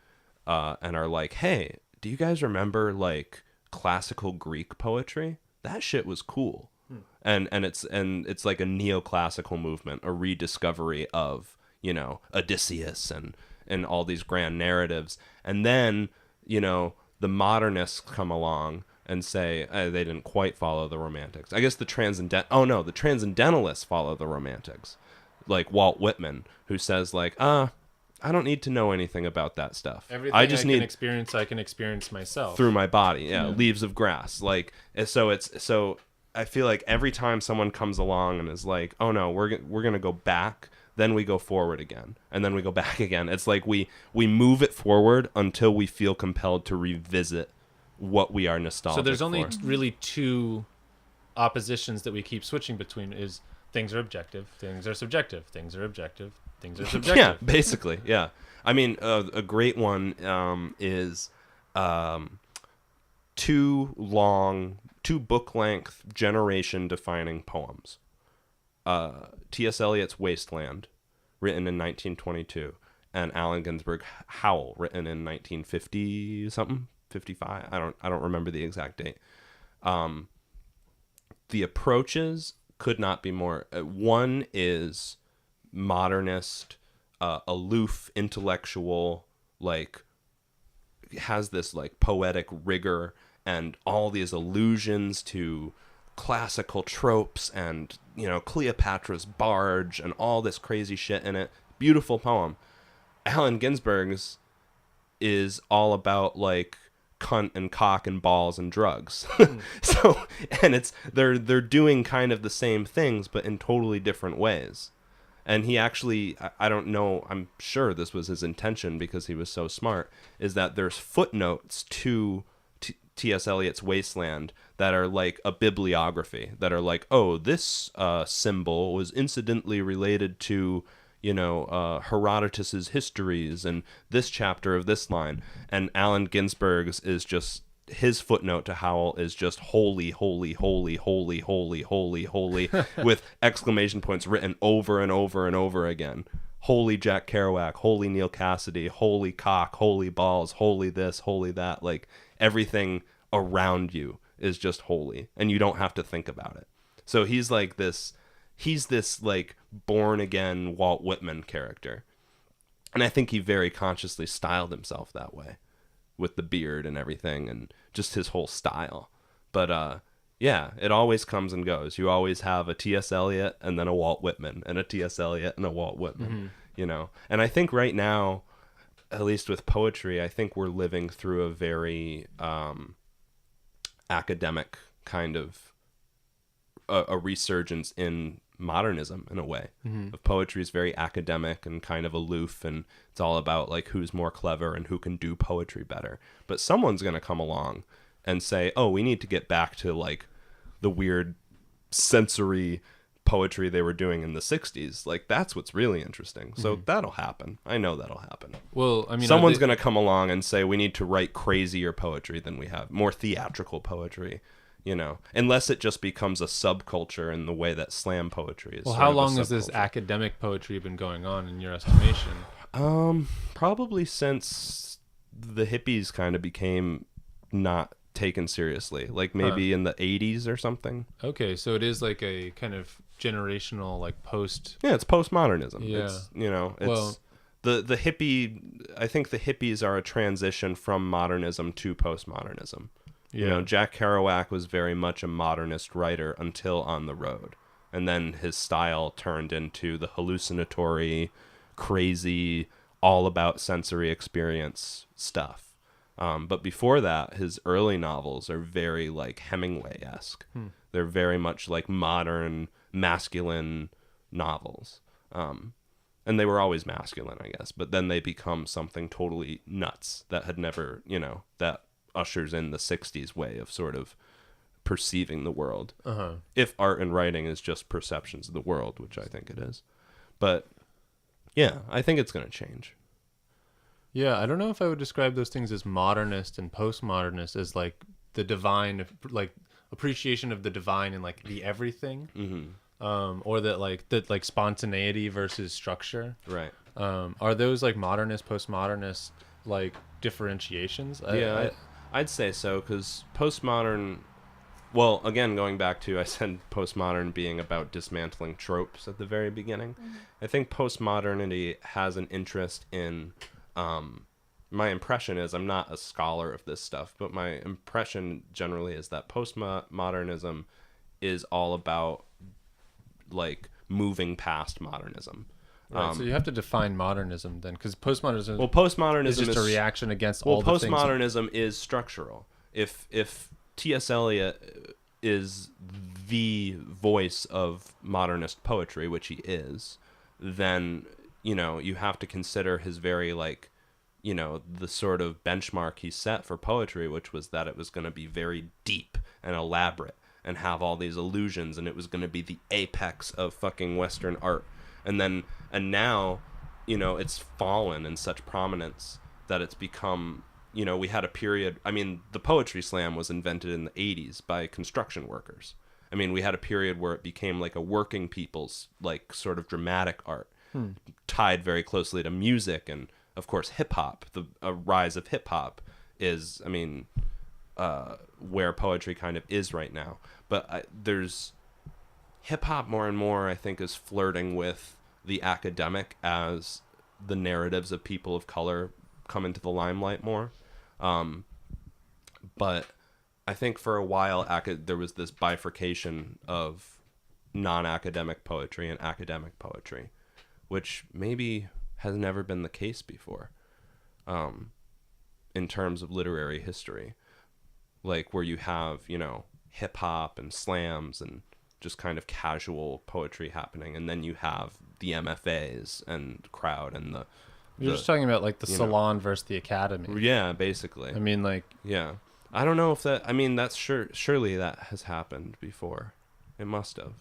and are like, hey, do you guys remember like classical Greek poetry? That shit was cool. And it's like a neoclassical movement, a rediscovery of Odysseus and all these grand narratives. And then the modernists come along and say they didn't quite follow the Romantics. I guess the transcendentalists follow the Romantics, like Walt Whitman, who says like, I don't need to know anything about that stuff. everything I just need I can experience myself. through my body. Yeah, Leaves of Grass. Like, so I feel like every time someone comes along and is like, oh no, we're gonna go back, then we go forward again, and then we go back again. It's like we move it forward until we feel compelled to revisit what we are nostalgic So there's only for. really two oppositions that we keep switching between: is things are objective, things are subjective, things are objective, things are subjective. Yeah, basically, yeah. I mean, a great one is two book-length, generation-defining poems. T.S. Eliot's Wasteland, written in 1922, and Allen Ginsberg Howl, written in 1950 something, 55. I don't remember the exact date. The approaches could not be more. One is modernist, aloof, intellectual, like has this like poetic rigor and all these allusions to classical tropes and Cleopatra's barge and all this crazy shit in it. Beautiful poem. Allen Ginsberg's is all about like cunt and cock and balls and drugs. So, and they're doing kind of the same things but in totally different ways. And he actually, I don't know, I'm sure this was his intention because he was so smart, is that there's footnotes to T.S. Eliot's Wasteland that are like a bibliography, that are like, oh, this symbol was incidentally related to, Herodotus's histories and this chapter of this line. And Allen Ginsberg's is just, his footnote to Howl is just holy, holy, holy, holy, holy, holy, holy, with exclamation points written over and over and over again. Holy Jack Kerouac, holy Neil Cassidy, holy cock, holy balls, holy this, holy that. Like, everything around you is just holy, and you don't have to think about it. So he's this like born again Walt Whitman character, and I think he very consciously styled himself that way, with the beard and everything, and just his whole style. But yeah, it always comes and goes. You always have a T.S. Eliot and then a Walt Whitman, and a T.S. Eliot and a Walt Whitman. And I think right now, at least with poetry, I think we're living through a very academic kind of a resurgence in modernism in a way. Of poetry is very academic and kind of aloof, and it's all about like who's more clever and who can do poetry better. But someone's going to come along and say, oh, we need to get back to like the weird sensory poetry they were doing in the 60s. Like, that's what's really interesting. So that'll happen. I know that'll happen. Well, I mean, someone's going to come along and say we need to write crazier poetry than we have, more theatrical poetry, unless it just becomes a subculture in the way that slam poetry is. Well, how long has this academic poetry been going on in your estimation? Probably since the hippies kind of became not taken seriously, like maybe in the 80s or something. Okay, so it is like a kind of generational, like post. Yeah, it's postmodernism. Yeah. It's, it's the hippie. I think the hippies are a transition from modernism to postmodernism. Yeah. Jack Kerouac was very much a modernist writer until On the Road, and then his style turned into the hallucinatory, crazy, all about sensory experience stuff. But before that, his early novels are very like Hemingway-esque. They're very much like modern, masculine novels. And they were always masculine, I guess. But then they become something totally nuts that had never, that ushers in the 60s way of sort of perceiving the world. If art and writing is just perceptions of the world, which I think it is. But yeah, I think it's going to change. Yeah, I don't know if I would describe those things as modernist and postmodernist as like the divine, like appreciation of the divine and like the everything, or that spontaneity versus structure. Right. Are those like modernist, postmodernist like differentiations? I'd say so, because postmodern. Well, again, going back to, I said postmodern being about dismantling tropes at the very beginning. I think postmodernity has an interest in. My impression is, I'm not a scholar of this stuff, but my impression generally is that postmodernism is all about like moving past modernism. Right, so you have to define modernism then, because postmodernism. Well, postmodernism is just a reaction against all the things. Postmodernism is structural. If T.S. Eliot is the voice of modernist poetry, which he is, then you have to consider his very the sort of benchmark he set for poetry, which was that it was going to be very deep and elaborate and have all these illusions, and it was going to be the apex of fucking Western art. And now, it's fallen in such prominence that it's become, we had a period. I mean, the poetry slam was invented in the 80s by construction workers. I mean, we had a period where it became like a working people's like sort of dramatic art, tied very closely to music and, of course, hip hop. The rise of hip hop is, where poetry kind of is right now. But there's hip hop more and more, I think, is flirting with the academic as the narratives of people of color come into the limelight more. But I think for a while there was this bifurcation of non-academic poetry and academic poetry, which maybe has never been the case before, in terms of literary history, like where you have, hip hop and slams and just kind of casual poetry happening. And then you have the MFAs and crowd and You're just talking about like the salon versus the academy. Yeah, basically. I mean, like, yeah, I don't know if that, that's surely that has happened before. It must have.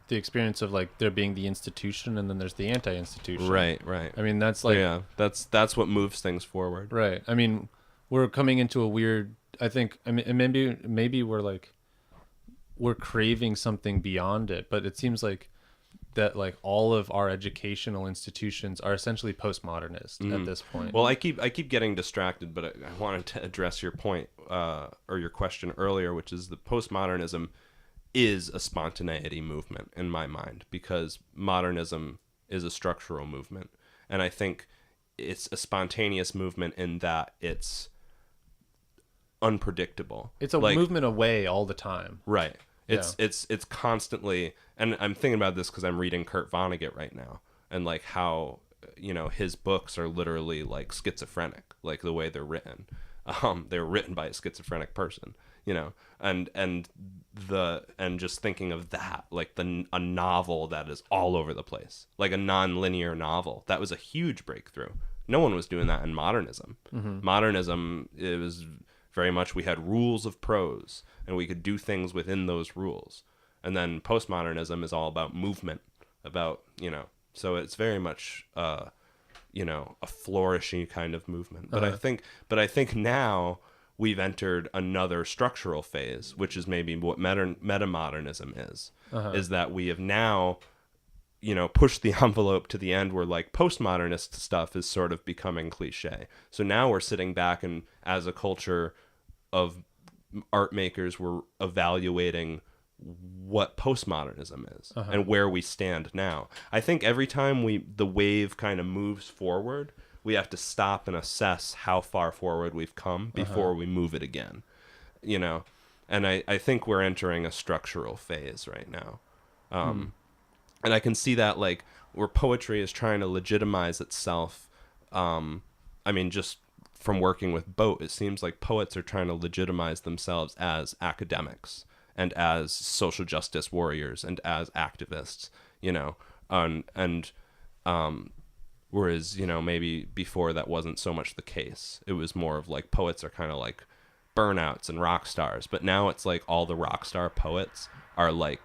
The experience of like there being the institution and then there's the anti-institution. Right. I mean, that's like, yeah, that's what moves things forward. Right. I mean, we're coming into a weird, I think, and maybe we're craving something beyond it, but it seems like that like all of our educational institutions are essentially postmodernist at this point. Well, I keep getting distracted, but I wanted to address your point or your question earlier, which is the postmodernism is a spontaneity movement in my mind, because modernism is a structural movement. And I think it's a spontaneous movement in that it's unpredictable. It's a movement away all the time. Right. It's constantly, and I'm thinking about this because I'm reading Kurt Vonnegut right now, and like how, his books are literally like schizophrenic, like the way they're written. They're written by a schizophrenic person, and just thinking of that, like a novel that is all over the place, like a non-linear novel. That was a huge breakthrough. No one was doing that in modernism. Modernism, it was very much, we had rules of prose and we could do things within those rules. And then postmodernism is all about movement, about, so it's very much, a flourishing kind of movement. But I think now we've entered another structural phase, which is maybe what metamodernism is that we have now, pushed the envelope to the end where like postmodernist stuff is sort of becoming cliche. So now we're sitting back and as a culture of art makers, we're evaluating what postmodernism is and where we stand now. I think every time the wave kind of moves forward, we have to stop and assess how far forward we've come before we move it again, and I think we're entering a structural phase right now. And I can see that like where poetry is trying to legitimize itself. Just from working with Boat, it seems like poets are trying to legitimize themselves as academics and as social justice warriors and as activists, you know, and whereas, you know, maybe before that wasn't so much the case. It was more of like poets are kind of like burnouts and rock stars, but now it's like all the rock star poets are like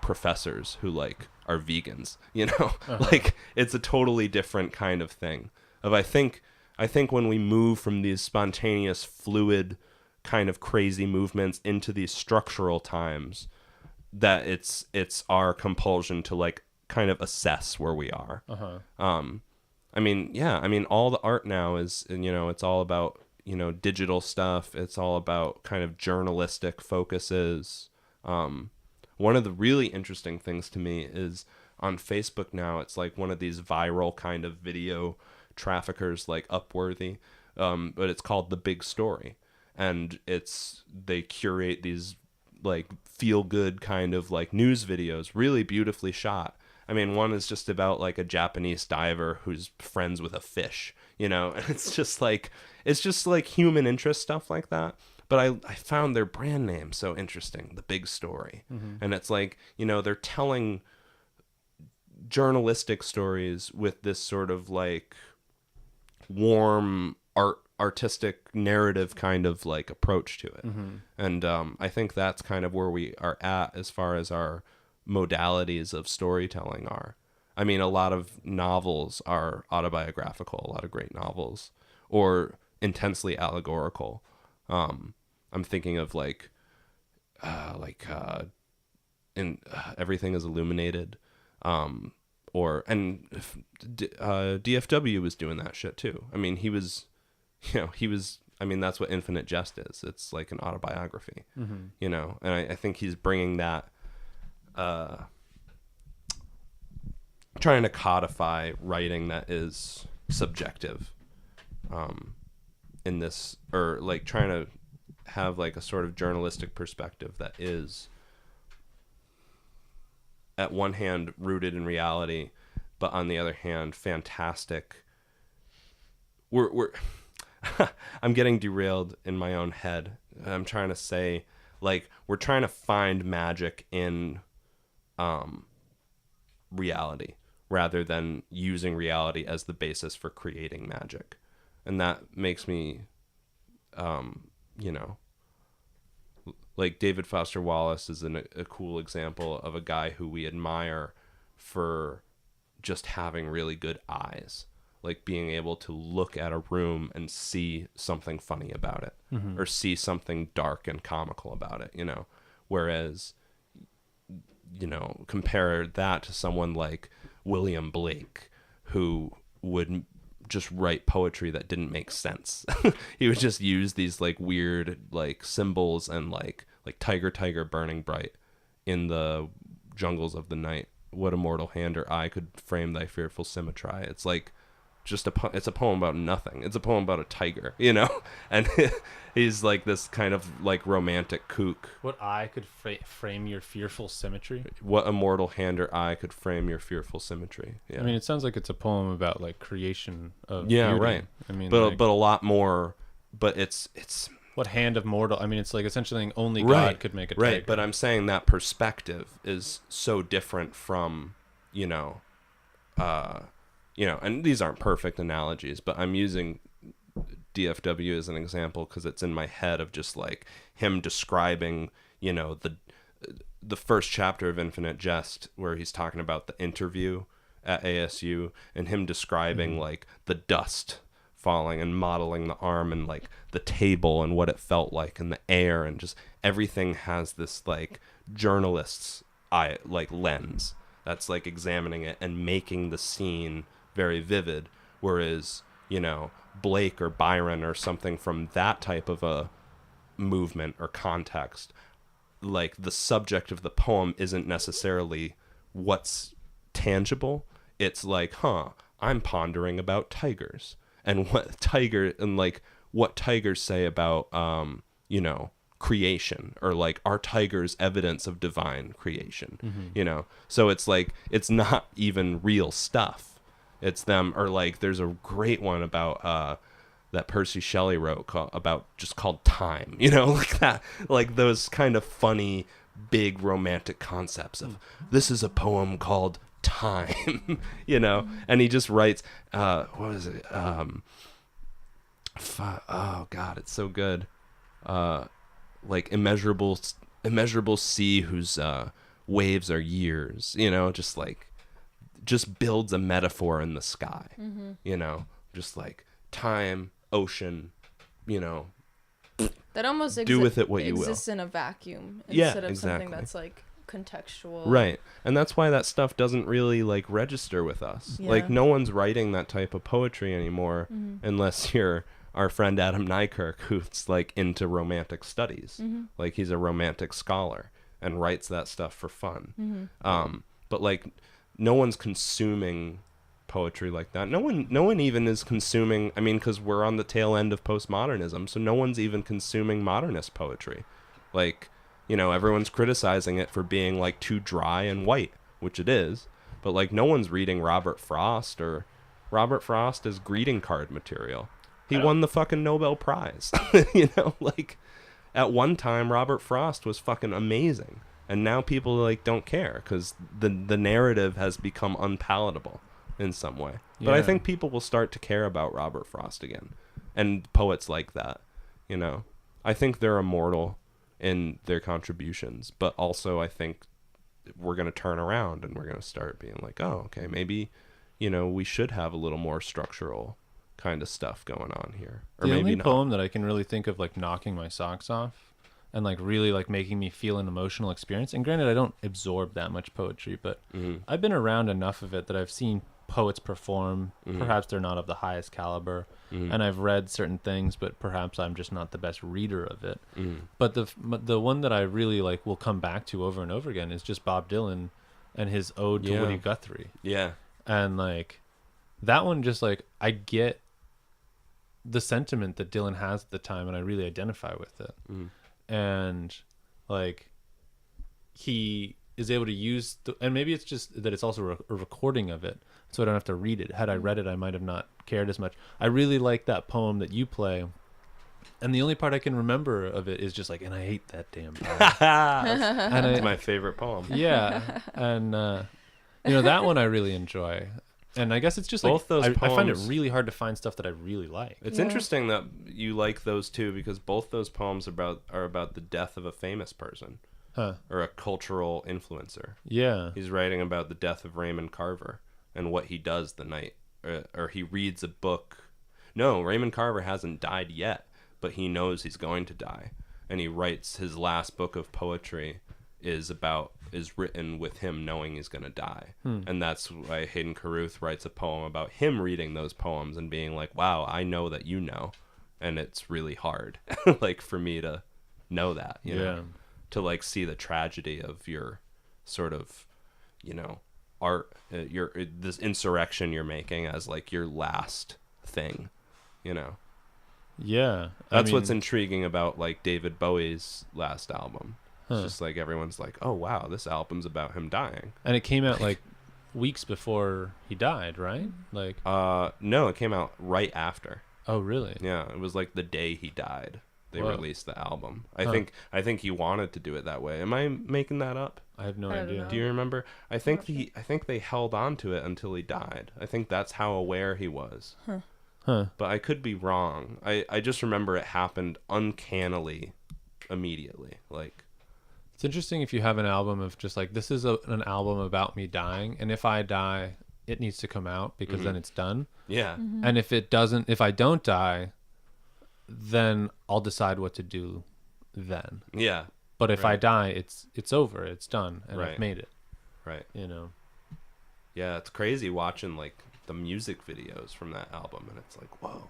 professors who like are vegans, you know. Like it's a totally different kind of thing. I think when we move from these spontaneous, fluid kind of crazy movements into these structural times, that it's our compulsion to like kind of assess where we are. I mean all the art now is, you know, it's all about, you know, digital stuff. It's all about kind of journalistic focuses. One of the really interesting things to me is on Facebook now, it's like one of these viral kind of video traffickers like Upworthy, but it's called The Big Story, and they curate these like feel good kind of like news videos, really beautifully shot. I mean, one is just about like a Japanese diver who's friends with a fish, you know, and it's just like human interest stuff like that. But I found their brand name so interesting, The Big Story. And it's like, you know, they're telling journalistic stories with this sort of like warm artistic narrative kind of like approach to it. And I think that's kind of where we are at as far as our modalities of storytelling are. I mean, a lot of novels are autobiographical, a lot of great novels, or intensely allegorical. I'm thinking of Everything is Illuminated, DFW was doing that shit too. I mean, I mean, that's what Infinite Jest is. It's like an autobiography, you know, and I think he's bringing that, trying to codify writing that is subjective, in this, or like trying to have like a sort of journalistic perspective that is at one hand rooted in reality, but on the other hand fantastic. We're I'm getting derailed in my own head. I'm trying to say, like, we're trying to find magic in reality rather than using reality as the basis for creating magic. And that makes me, you know, like David Foster Wallace is a cool example of a guy who we admire for just having really good eyes, like being able to look at a room and see something funny about it, or see something dark and comical about it, you know. Whereas, you know, compare that to someone like William Blake, who would just write poetry that didn't make sense. He would just use these like weird like symbols and like tiger, tiger burning bright in the jungles of the night. What immortal hand or eye could frame thy fearful symmetry? It's like just it's a poem about nothing. It's a poem about a tiger, you know. And he's like this kind of like romantic kook. What eye could frame your fearful symmetry? What immortal hand or eye could frame your fearful symmetry? Yeah. I mean, it sounds like it's a poem about like creation of yeah, beauty. right. I mean, but like, but a lot more. But it's what hand of mortal? I mean, it's like essentially only right, God could make a tiger. right. But I'm saying that perspective is so different from, you know, and these aren't perfect analogies, but I'm using DFW as an example because it's in my head of just like him describing, you know, the first chapter of Infinite Jest where he's talking about the interview at ASU and him describing like the dust falling and modeling the arm and like the table and what it felt like and the air, and just everything has this like journalist's eye, like lens that's like examining it and making the scene very vivid. Whereas, you know, Blake or Byron or something from that type of a movement or context, like the subject of the poem isn't necessarily what's tangible. It's like, I'm pondering about tigers and what tigers say about, you know, creation, or like, are tigers evidence of divine creation, you know? So it's like, it's not even real stuff. It's them, or like there's a great one about that Percy Shelley wrote called time, you know, like that, like those kind of funny, big romantic concepts of this is a poem called time, you know, and he just writes, what was it? Oh God, it's so good. Like immeasurable sea whose waves are years, you know, just builds a metaphor in the sky, you know, just like time, ocean, you know, that almost do with it what you will. Exists in a vacuum Yeah, instead of exactly. something that's like contextual. Right. And that's why that stuff doesn't really like register with us. Yeah. Like no one's writing that type of poetry anymore unless you're our friend Adam Nykirk, who's like into romantic studies. Like he's a romantic scholar and writes that stuff for fun. But like no one's consuming poetry like that. No one even is consuming, I mean, because we're on the tail end of postmodernism, so no one's even consuming modernist poetry. Like, you know, everyone's criticizing it for being like too dry and white, which it is, but like no one's reading Robert Frost, or Robert Frost is greeting card material. He won the fucking Nobel Prize. You know, like at one time Robert Frost was fucking amazing, and now people like don't care because the narrative has become unpalatable in some way. But I think people will start to care about Robert Frost again, and poets like that, you know. I think they're immortal in their contributions, but also I think we're going to turn around and we're going to start being like, oh, okay, maybe, you know, we should have a little more structural kind of stuff going on here. Or the maybe only not. poem that I can really think of like knocking my socks off and like really like making me feel an emotional experience, and granted I don't absorb that much poetry, but I've been around enough of it that I've seen poets perform. Perhaps they're not of the highest caliber, and I've read certain things, but perhaps I'm just not the best reader of it. But the one that I really like will come back to over and over again is just Bob Dylan and his ode to Woody Guthrie. Yeah. And like that one, just like I get the sentiment that Dylan has at the time, and I really identify with it. And like he is able to use and maybe it's just that it's also a recording of it, so I don't have to read it. Had I read it, I might have not cared as much. I really like that poem that you play, and the only part I can remember of it is just like, and I hate that damn part. It's my favorite poem. Yeah. And you know, that one I really enjoy. And I guess it's just Both like those I find it poems- really hard to find stuff that I really like. It's interesting that you like those two, because both those poems are about the death of a famous person. Or a cultural influencer. Yeah. He's writing about the death of Raymond Carver and what he does the night, or he reads a book. No, Raymond Carver hasn't died yet, but he knows he's going to die, and he writes his last book of poetry is written with him knowing he's going to die. And that's why Hayden Carruth writes a poem about him reading those poems and being like, wow, I know that you know, and it's really hard like for me to know that, you know, to like see the tragedy of your sort of, you know, art, this insurrection you're making as like your last thing, you know. Yeah. That's what's intriguing about like David Bowie's last album. It's just like everyone's like, oh wow, this album's about him dying. And it came out like weeks before he died, right? Like no, it came out right after. Oh really? Yeah, it was like the day he died. They Whoa. released the album. I think he wanted to do it that way. Am I making that up? I have no idea. Do you remember? I think they held on to it until he died. I think that's how aware he was. But I could be wrong. I just remember it happened uncannily immediately. Like, it's interesting if you have an album of just like, this is an album about me dying, and if I die, it needs to come out because then it's done. Yeah. And if I don't die, then I'll decide what to do then. Yeah. But if I die, it's over, it's done, and I've made it. Right. You know. Yeah, it's crazy watching like the music videos from that album, and it's like, whoa.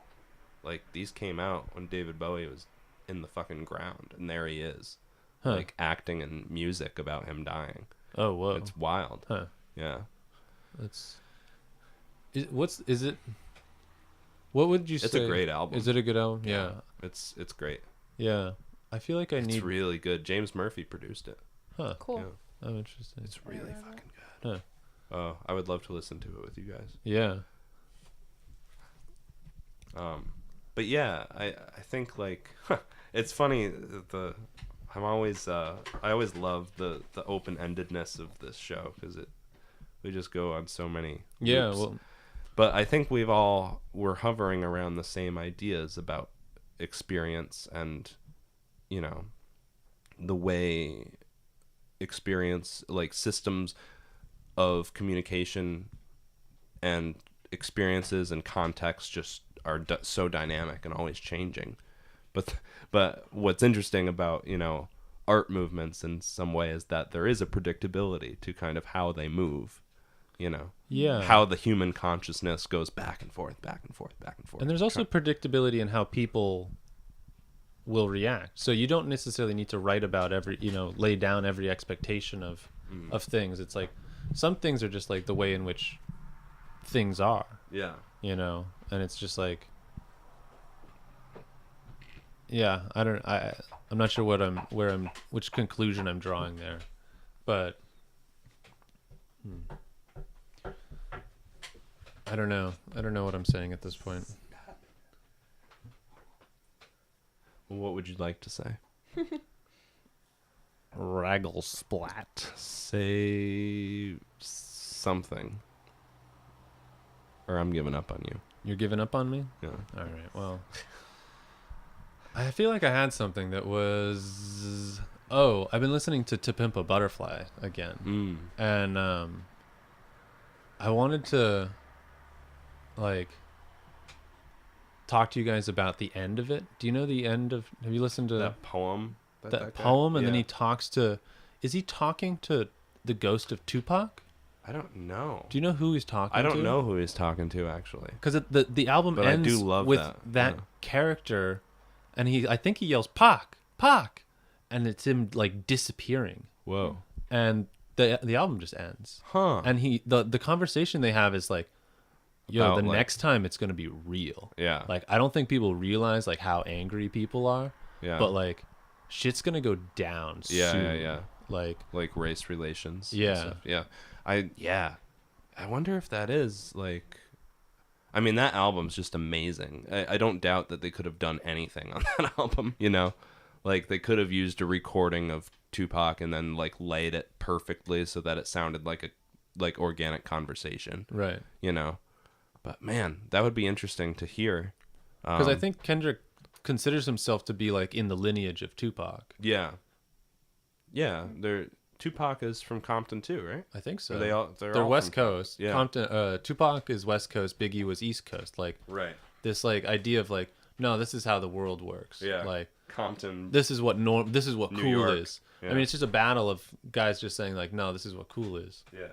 Like these came out when David Bowie was in the fucking ground, and there he is. Like acting in music about him dying. Oh, whoa. It's wild. Yeah. What would you say? It's a great album. Is it a good album? Yeah. It's great. Yeah. I feel like It's really good. James Murphy produced it. Huh. Cool. Yeah. Oh, interesting. It's really fucking good. Oh, I would love to listen to it with you guys. Yeah. But yeah, I think like it's funny I always love the open-endedness of this show because we just go on so many loops. Well, but I think we're hovering around the same ideas about experience and, you know, the way experience, like systems of communication and experiences and context just are so dynamic and always changing. But what's interesting about, you know, art movements in some way is that there is a predictability to kind of how they move, you know. Yeah. How the human consciousness goes back and forth, back and forth, back and forth. And there's also predictability in how people will react. So you don't necessarily need to write about lay down every expectation of things. It's like some things are just like the way in which things are. Yeah. You know, and it's just like, yeah, I'm not sure which conclusion I'm drawing there, but I don't know what I'm saying at this point. What would you like to say? Raggle splat. Say something. Or I'm giving up on you. You're giving up on me? Yeah. All right. Well, I feel like I had something that was. Oh, I've been listening to Pimp a Butterfly again, and I wanted to like talk to you guys about the end of it. Do you know the end of? Have you listened to that poem? That poem, and yeah. then he talks to. Is he talking to the ghost of Tupac? I don't know. Do you know who he's talking to? I don't know who he's talking to actually. Because the album But ends I do love with that. Yeah. character, and I think he yells "Pac, Pac," and it's him like disappearing, Whoa. and the album just ends. Huh. And the conversation they have is like, yo, About, the like- next time it's gonna be real. Yeah. Like I don't think people realize like how angry people are. Yeah. But like, shit's gonna go down Yeah, soon. yeah. Like race relations. and Yeah. stuff. Yeah. I wonder if that is like. I mean, that album's just amazing. I don't doubt that they could have done anything on that album. You know, like they could have used a recording of Tupac and then like laid it perfectly so that it sounded like organic conversation. right. You know, but man, that would be interesting to hear. Because I think Kendrick considers himself to be like in the lineage of Tupac. Yeah. Tupac is from Compton too, right? I think so. They're They're all West from Coast. Yeah. Compton, Tupac is West Coast. Biggie was East Coast. Like Right. this, like idea of like, no, this is how the world works. Yeah. Like Compton. this is what This is what New cool York. is. Yeah. I mean, it's just a battle of guys just saying like, no, this is what cool is. Yeah.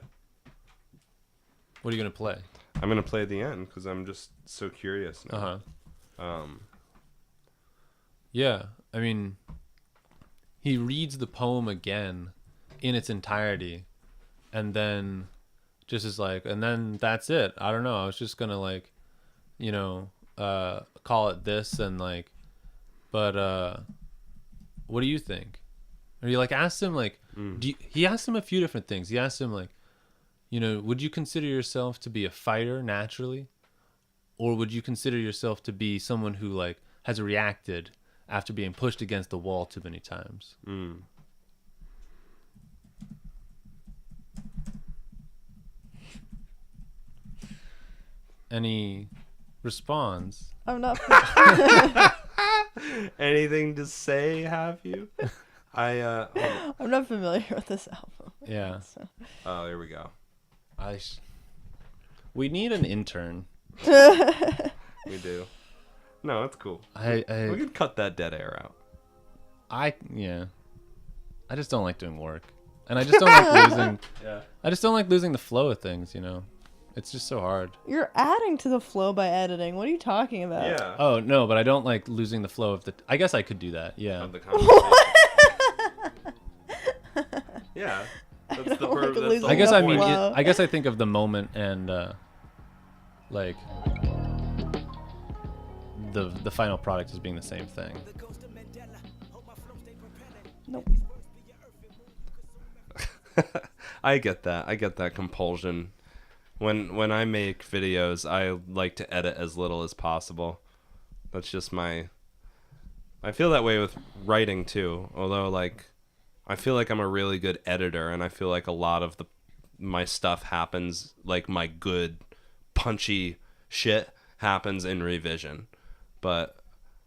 What are you gonna play? I'm gonna play the end because I'm just so curious now. Yeah. I mean, he reads the poem again in its entirety, and then just is like, and then that's it. I don't know. I was just gonna like, you know, call it this and like, but what do you think? Or you like asked him like, he asked him a few different things. He asked him like, you know, would you consider yourself to be a fighter naturally, or would you consider yourself to be someone who like has reacted after being pushed against the wall too many times? And he responds, I'm not. Anything to say? Have you? I'm not familiar with this album. yeah, Oh, there we go. we need an intern. We do. No, it's cool. I We could cut that dead air out. yeah. I just don't like doing work. And I just don't like losing Yeah. I just don't like losing the flow of things, you know. It's just so hard. You're adding to the flow by editing. What are you talking about? Yeah. Oh, no, but I don't like losing the flow of the I guess I could do that. Yeah. Of the conversation. Yeah. That's the don't like that's losing the I guess the I mean flow. I guess I think of the moment and like the final product as being the same thing. Nope. I get that. I get that compulsion. When I make videos, I like to edit as little as possible. That's just my. I feel that way with writing too. Although like, I feel like I'm a really good editor, and I feel like a lot of my stuff happens, like my good, punchy shit happens in revision. But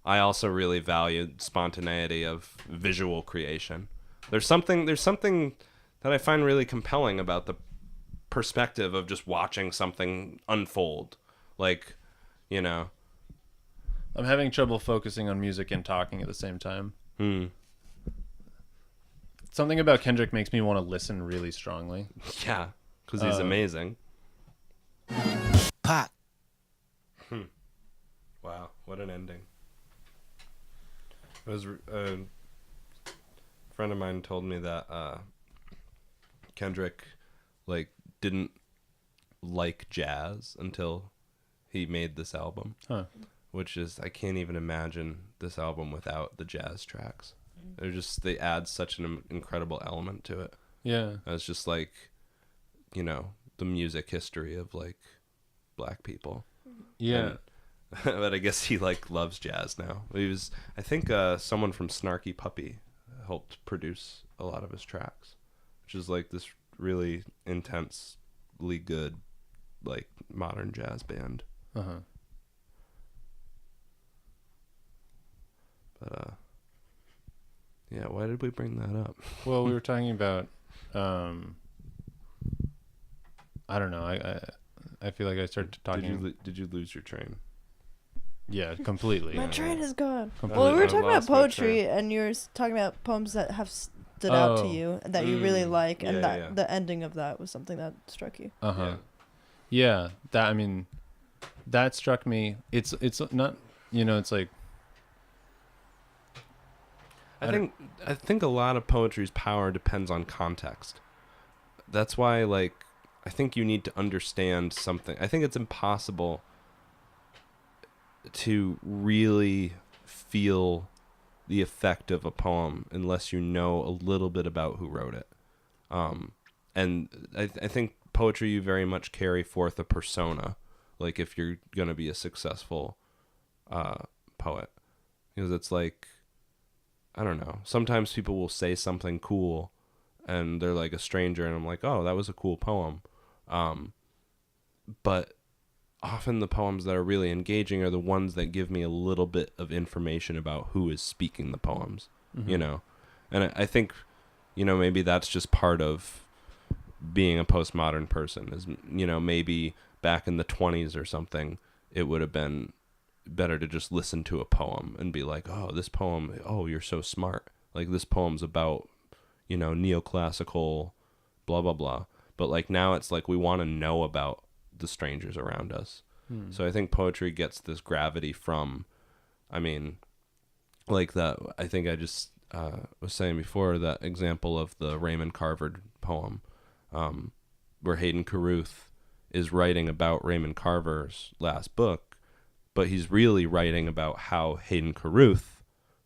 I also really value spontaneity of visual creation. There's something that I find really compelling about the perspective of just watching something unfold. Like, you know. I'm having trouble focusing on music and talking at the same time. Something about Kendrick makes me want to listen really strongly. Yeah, because he's amazing. Pop. Wow, what an ending. It was a friend of mine told me that Kendrick like didn't like jazz until he made this album. Huh. Which is, I can't even imagine this album without the jazz tracks. They add such an incredible element to it. Yeah. It's just like, you know, the music history of like black people. Yeah. But I guess he like loves jazz now. I think someone from Snarky Puppy helped produce a lot of his tracks, which is like this really intensely good, like modern jazz band. Uh-huh. But yeah, why did we bring that up? Well, we were talking about I don't know. I feel like I started talking. Did you lose your train? Yeah, completely. My train is gone. Completely. Well, we were I talking about lost my poetry, train. and you were talking about poems that have stood out to Oh. you and that you really like, and Yeah, that yeah. the ending of that was something that struck you. Uh-huh. Yeah, that struck me. It's not, it's like I think a lot of poetry's power depends on context. That's why, like, I think you need to understand something. I think it's impossible to really feel the effect of a poem unless you know a little bit about who wrote it. And I think poetry, you very much carry forth a persona, like if you're going to be a successful poet. Because it's like, I don't know, sometimes people will say something cool and they're like a stranger and I'm like, oh, that was a cool poem. But often the poems that are really engaging are the ones that give me a little bit of information about who is speaking the poems, you know? And I think, maybe that's just part of being a postmodern person is, maybe back in the 20s or something, it would have been better to just listen to a poem and be like, oh, this poem, oh, you're so smart. Like this poem's about, neoclassical, blah, blah, blah. But like now it's like we want to know about the strangers around us. So I think poetry gets this gravity from, like that. I think I just was saying before that example of the Raymond Carver poem, where Hayden Carruth is writing about Raymond Carver's last book, but he's really writing about how Hayden Carruth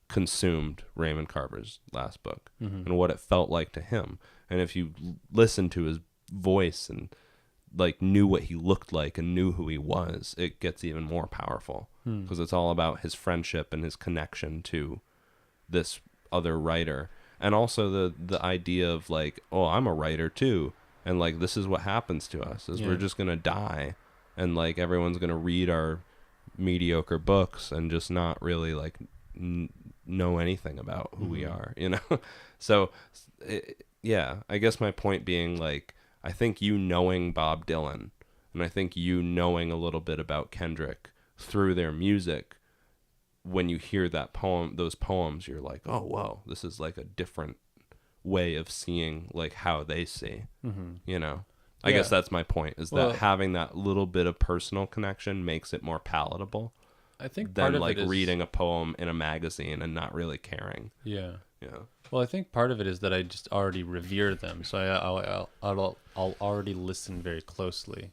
consumed Raymond Carver's last book and what it felt like to him. And if you listen to his voice and like knew what he looked like and knew who he was, it gets even more powerful because it's all about his friendship and his connection to this other writer. And also the idea of like, oh, I'm a writer too. And like, this is what happens to us is we're just going to die. And like, everyone's going to read our mediocre books and just not really like know anything about who we are, So yeah, I guess my point being like, I think you knowing Bob Dylan and I think you knowing a little bit about Kendrick through their music, when you hear that poem, those poems, you're like, oh, whoa, this is like a different way of seeing like how they see, I guess that's my point is that having that little bit of personal connection makes it more palatable. I think than part of like it is reading a poem in a magazine and not really caring. Yeah. Yeah. Well, I think part of it is that I just already revere them, so I'll already listen very closely.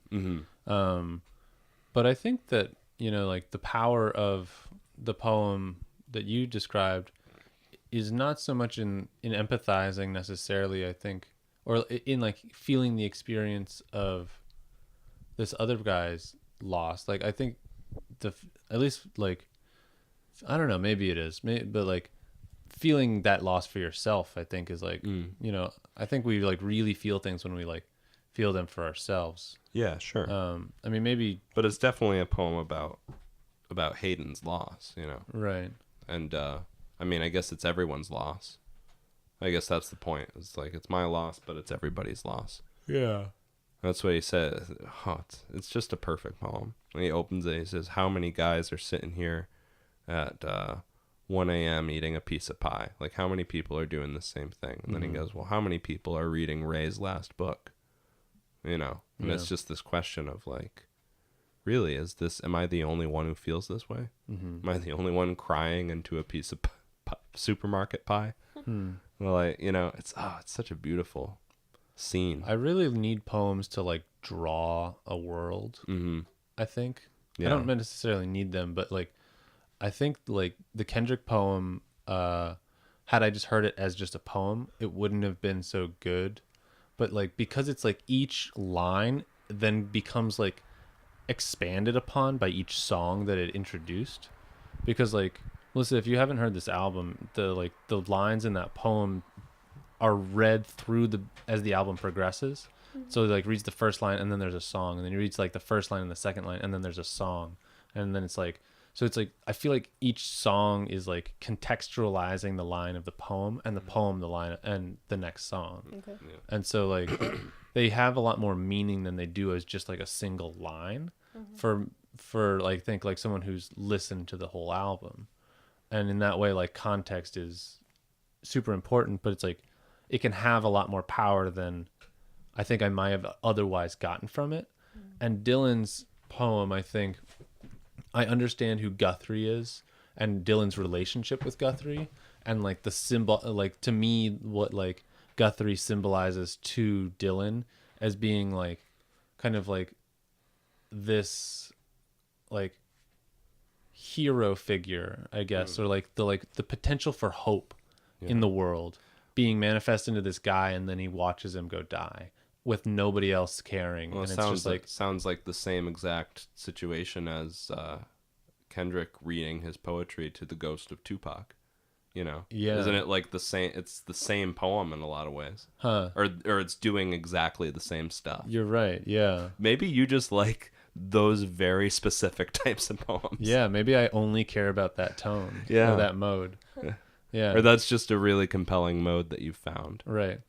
But I think that like the power of the poem that you described is not so much in empathizing necessarily. I think, or in like feeling the experience of this other guy's loss. Like I think at least like I don't know, maybe it is, but like feeling that loss for yourself, I think is like, you know, I think we like really feel things when we like feel them for ourselves. Yeah, sure. I mean, maybe, But it's definitely a poem about Hayden's loss, you know. right. And I mean, I guess it's everyone's loss. I guess that's the point. It's like it's my loss, but it's everybody's loss. Yeah. That's what he said. Oh, it's just a perfect poem. When he opens it, he says, "How many guys are sitting here at 1 a.m. eating a piece of pie? Like, how many people are doing the same thing?" And then he goes, "Well, how many people are reading Ray's last book?" You know, and it's just this question of like, really, am I the only one who feels this way? Am I the only one crying into a piece of supermarket pie? Well, you know, it's such a beautiful scene. I really need poems to like draw a world. I think I don't necessarily need them, but like I think like the Kendrick poem, had I just heard it as just a poem, it wouldn't have been so good. But like because it's like each line then becomes like expanded upon by each song that it introduced. Because like, listen, if you haven't heard this album, the lines in that poem are read through as the album progresses. So he like reads the first line and then there's a song, and then he reads like the first line and the second line and then there's a song, and then it's like, so it's like I feel like each song is like contextualizing the line of the poem, and the poem the line and the next song. Okay. Yeah. And so like they have a lot more meaning than they do as just like a single line for like think like someone who's listened to the whole album. And in that way, like context is super important, but it's like it can have a lot more power than I think I might have otherwise gotten from it. And Dylan's poem, I think I understand who Guthrie is and Dylan's relationship with Guthrie, and like the symbol, like to me, what like Guthrie symbolizes to Dylan as being like kind of like this like hero figure, I guess, or like the potential for hope in the world being manifest into this guy, and then he watches him go die with nobody else caring. Well, And it it's just like sounds like the same exact situation as Kendrick reading his poetry to the ghost of Tupac. You know, isn't it like the same? It's the same poem in a lot of ways, or it's doing exactly the same stuff. You're right. Yeah. Maybe you just like those very specific types of poems. Yeah. Maybe I only care about that tone. Yeah. Or that mode. Yeah. Or that's just a really compelling mode that you've found. Right.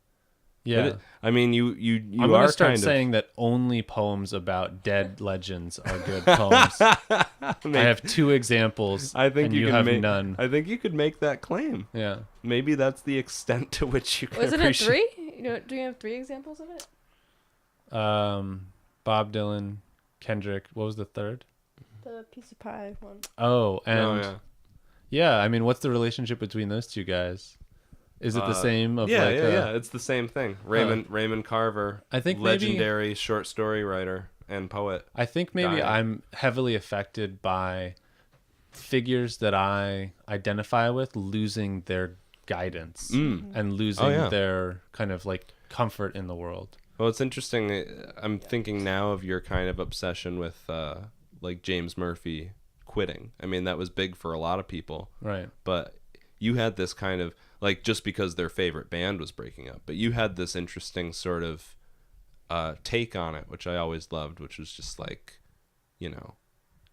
Yeah. I mean, you I'm gonna are start kind saying that only poems about dead legends are good poems. I have 2 examples. I think and you you can have make, none. I think you could make that claim. Yeah. Maybe that's the extent to which you can Wasn't it appreciate. 3? You know, do you have 3 examples of it? Bob Dylan, Kendrick. What was the third? The piece of pie one. Oh, and Oh, yeah. I mean, what's the relationship between those 2 guys? Is it the same? Of yeah, like, yeah. It's the same thing. Raymond Carver, I think legendary short story writer and poet. I think maybe dying. I'm heavily affected by figures that I identify with losing their guidance and losing their kind of like comfort in the world. Well, it's interesting. I'm thinking now of your kind of obsession with like James Murphy quitting. I mean, that was big for a lot of people. Right. But you had this kind of like, just because their favorite band was breaking up, but you had this interesting sort of take on it, which I always loved, which was just like, you know,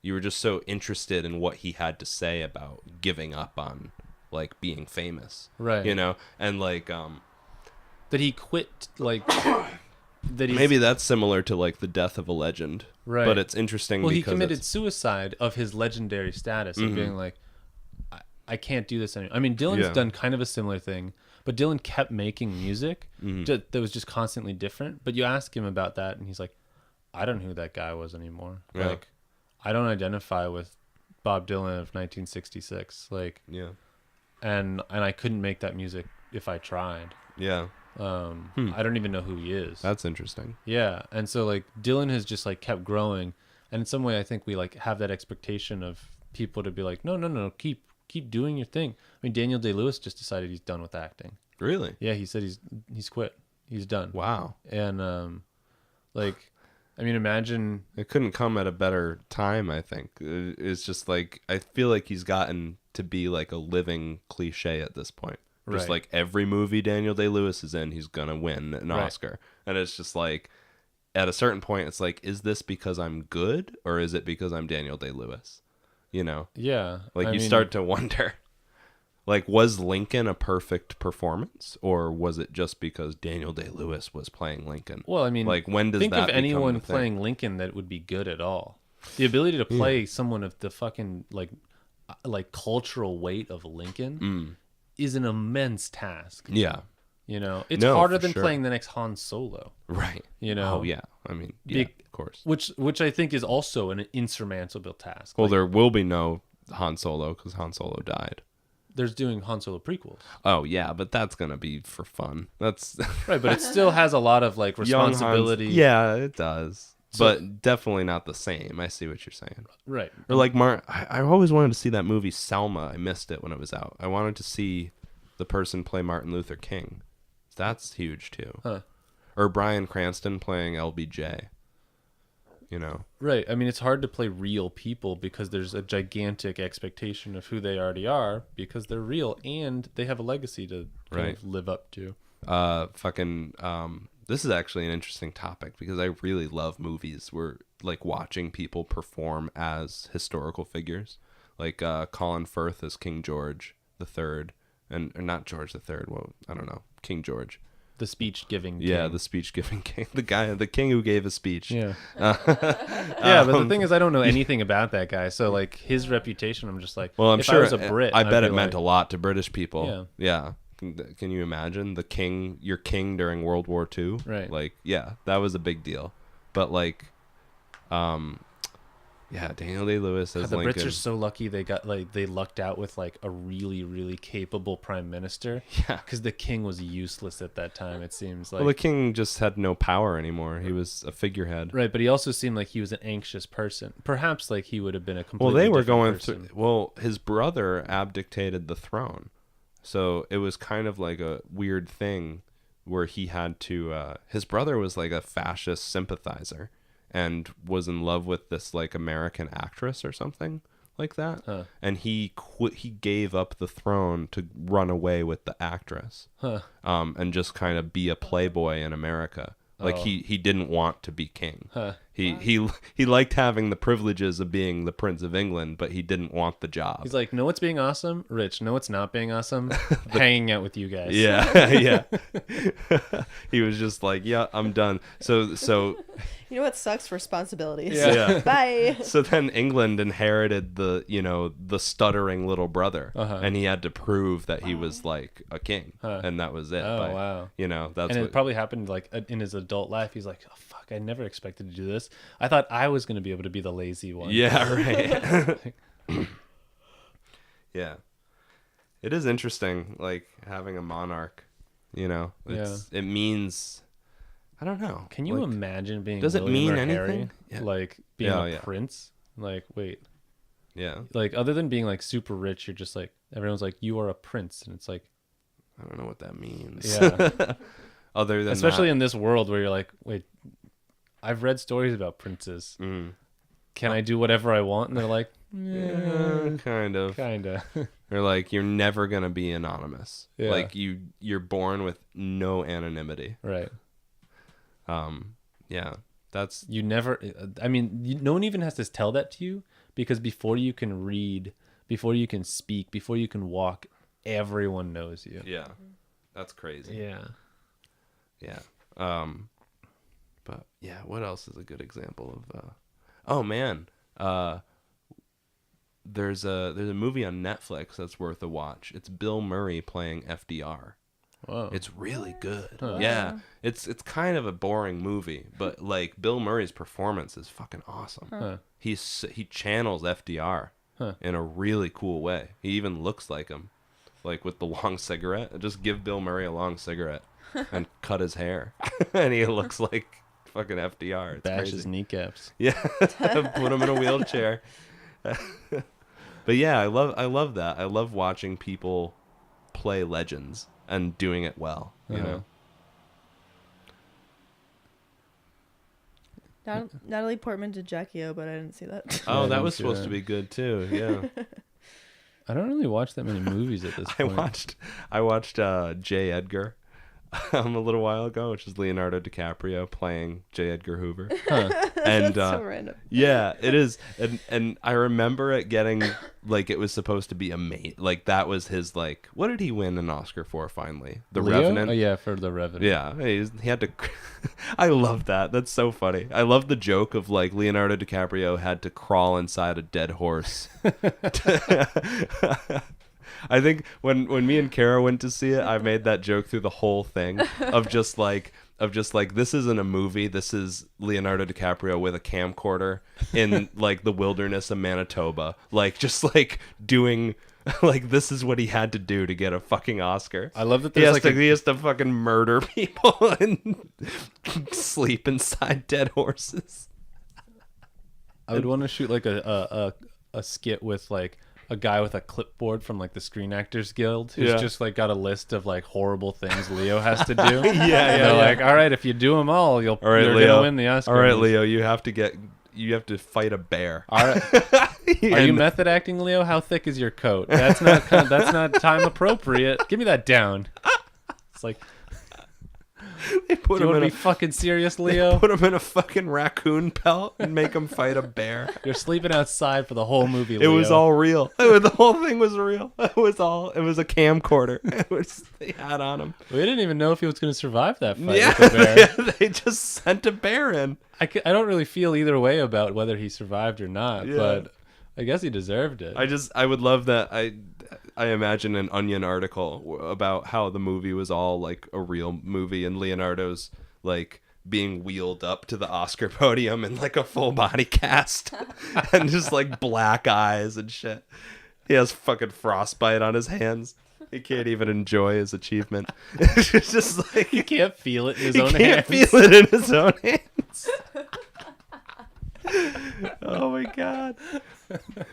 you were just so interested in what he had to say about giving up on like being famous. Right. You know, and like that he quit, like that maybe that's similar to like the death of a legend. Right. But it's interesting well, because he committed suicide of his legendary status of being like, I can't do this anymore. I mean, Dylan's done kind of a similar thing, but Dylan kept making music that was just constantly different. But you ask him about that, and he's like, I don't know who that guy was anymore. Yeah. Like, I don't identify with Bob Dylan of 1966. Like, and I couldn't make that music if I tried. Yeah. I don't even know who he is. That's interesting. Yeah. And so like Dylan has just like kept growing. And in some way, I think we like have that expectation of people to be like, no, keep doing your thing. I mean, Daniel Day-Lewis just decided he's done with acting. Really? Yeah. He said he's quit. He's done. Wow. And, like, I mean, imagine. It couldn't come at a better time, I think. It's just like, I feel like he's gotten to be like a living cliche at this point. Just Right. like every movie Daniel Day-Lewis is in, he's going to win an Right. Oscar. And it's just like, at a certain point, it's like, is this because I'm good or is it because I'm Daniel Day-Lewis? You know? Yeah. Like, I you mean, start to wonder, like, was Lincoln a perfect performance or was it just because Daniel Day-Lewis was playing Lincoln? Well, I mean, like, when does think that of become anyone the thing? playing Lincoln that would be good at all. The ability to play someone of the fucking like cultural weight of Lincoln is an immense task. Yeah. You know, it's No, harder for than sure. playing the next Han Solo. Right. You know? Oh, yeah. I mean, yeah, of course. Which I think is also an insurmountable task. Well, Like, there will be no Han Solo because Han Solo died. there's doing Han Solo prequels, Oh, yeah, but that's going to be for fun. That's right? But it still has a lot of like young Han's- responsibility. Yeah, it does. So- But definitely not the same. I see what you're saying. Right. Or like I always wanted to see that movie Selma. I missed it when it was out. I wanted to see the person play Martin Luther King. That's huge too. Huh. Or Bryan Cranston playing LBJ. You know. Right. I mean, it's hard to play real people because there's a gigantic expectation of who they already are because they're real and they have a legacy to kind Right. of live up to. This is actually an interesting topic because I really love movies where like watching people perform as historical figures. Like Colin Firth as King George the Third, or not George the Third. Well, I don't know, King George. The speech giving. Yeah, the speech giving king, the king who gave a speech. Yeah. Yeah, but the thing is, I don't know anything about that guy. So like his reputation, I'm just like, Well, I'm if sure I was a Brit, I I'd bet be it meant a like, lot to British people. Yeah. Can you imagine the king, your king during World War II? Right. Like, yeah, that was a big deal. But like, yeah, Daniel Day-Lewis as the Lincoln. Brits are so lucky they lucked out with like a really really capable prime minister. Yeah. Because the king was useless at that time. It seems like. Well, the king just had no power anymore. He was a figurehead. Right, but he also seemed like he was an anxious person. Perhaps like he would have been a completely Well, they were different going person. through. Well, his brother abdicated the throne, so it was kind of like a weird thing where he had to. His brother was like a fascist sympathizer and was in love with this like American actress or something like that, Huh. and he quit. He gave up the throne to run away with the actress, Huh. and just kind of be a playboy in America. Like Oh. he didn't want to be king. Huh. He liked having the privileges of being the Prince of England, but he didn't want the job. He's like, no, what's being awesome? Rich. No, it's not being awesome. Hanging out with you guys. Yeah, yeah. He was just like, yeah, I'm done. So You know what sucks? Responsibilities. Yeah. Bye. so then England inherited the stuttering little brother, Uh-huh. and he had to prove that he was like a king, Huh. and that was it. Oh, wow. That's And what. it probably happened like in his adult life. He's like, oh, fuck, I never expected to do this. I thought I was going to be able to be the lazy one. Yeah, right. Yeah. It is interesting, like, having a monarch, it means, I don't know. Can you like, imagine being does it William mean or Harry? anything? Yeah. Like being Yeah, a yeah. prince? Like, wait. Yeah. Like, other than being like super rich, you're just like, everyone's like, you are a prince. And it's like, I don't know what that means. yeah. Other than Especially that. in this world where you're like, wait, I've read stories about princes. Mm. Can I do whatever I want? And they're like, Yeah, kind of. kinda. Or like, you're never going to be anonymous. Yeah. Like, you're born with no anonymity. Right. Yeah. That's, You never, I mean, no one even has to tell that to you because before you can read, before you can speak, before you can walk, everyone knows you. yeah. That's crazy. Yeah. Yeah. But yeah, what else is a good example of oh man. There's a movie on Netflix that's worth a watch. It's Bill Murray playing FDR. Whoa. It's really good. Huh. Yeah. It's kind of a boring movie, but like Bill Murray's performance is fucking awesome. Huh. He channels FDR Huh. in a really cool way. He even looks like him. Like with the long cigarette. Just give Bill Murray a long cigarette and cut his hair. And he looks like fucking FDR. It's Bash crazy. his kneecaps. Yeah. Put him in a wheelchair. But yeah, I love that. I love watching people play legends and doing it well, you Uh-huh. know. Natalie Portman did Jackie O, but I didn't see that. Oh, I that didn't was see supposed that. to be good too. Yeah. I don't really watch that many movies at this point. I watched J. Edgar a little while ago, which is Leonardo DiCaprio playing J. Edgar Hoover. Huh. And That's so random. yeah, it is. And I remember it getting like it was supposed to be amazing. Like that was his like. What did he win an Oscar for finally? The Leo? Revenant. Oh yeah, for The Revenant. Yeah, he had to. I love that. That's so funny. I love the joke of like Leonardo DiCaprio had to crawl inside a dead horse. I think when me and Kara went to see it, I made that joke through the whole thing of just like this isn't a movie. This is Leonardo DiCaprio with a camcorder in like the wilderness of Manitoba, like just like doing. Like this is what he had to do to get a fucking Oscar. I love that he there's has to fucking murder people and sleep inside dead horses. I would want to shoot like a skit with like a guy with a clipboard from like the Screen Actors Guild who's just like got a list of like horrible things Leo has to do. Yeah. Like, all right, if you do them all, you're Leo, gonna win the Oscar. All right, Leo, you have to fight a bear. All right. Are you method acting, Leo? How thick is your coat? That's not time appropriate. Give me that down. It's like, They put do you him want in to a be fucking serious, Leo? put him in a fucking raccoon pelt and make him fight a bear. You're sleeping outside for the whole movie, It Leo. was all real. The whole thing was real. It was a camcorder. They had on him. We didn't even know if he was going to survive that fight Yeah, with the bear. they just sent a bear in. I don't really feel either way about whether he survived or not, Yeah. but I guess he deserved it. I would love that. I imagine an Onion article about how the movie was all like a real movie and Leonardo's like being wheeled up to the Oscar podium in like a full body cast and just like black eyes and shit. He has fucking frostbite on his hands. He can't even enjoy his achievement. It's just like He can't feel it in his he own can't hands. feel it in his own hands. Oh my god.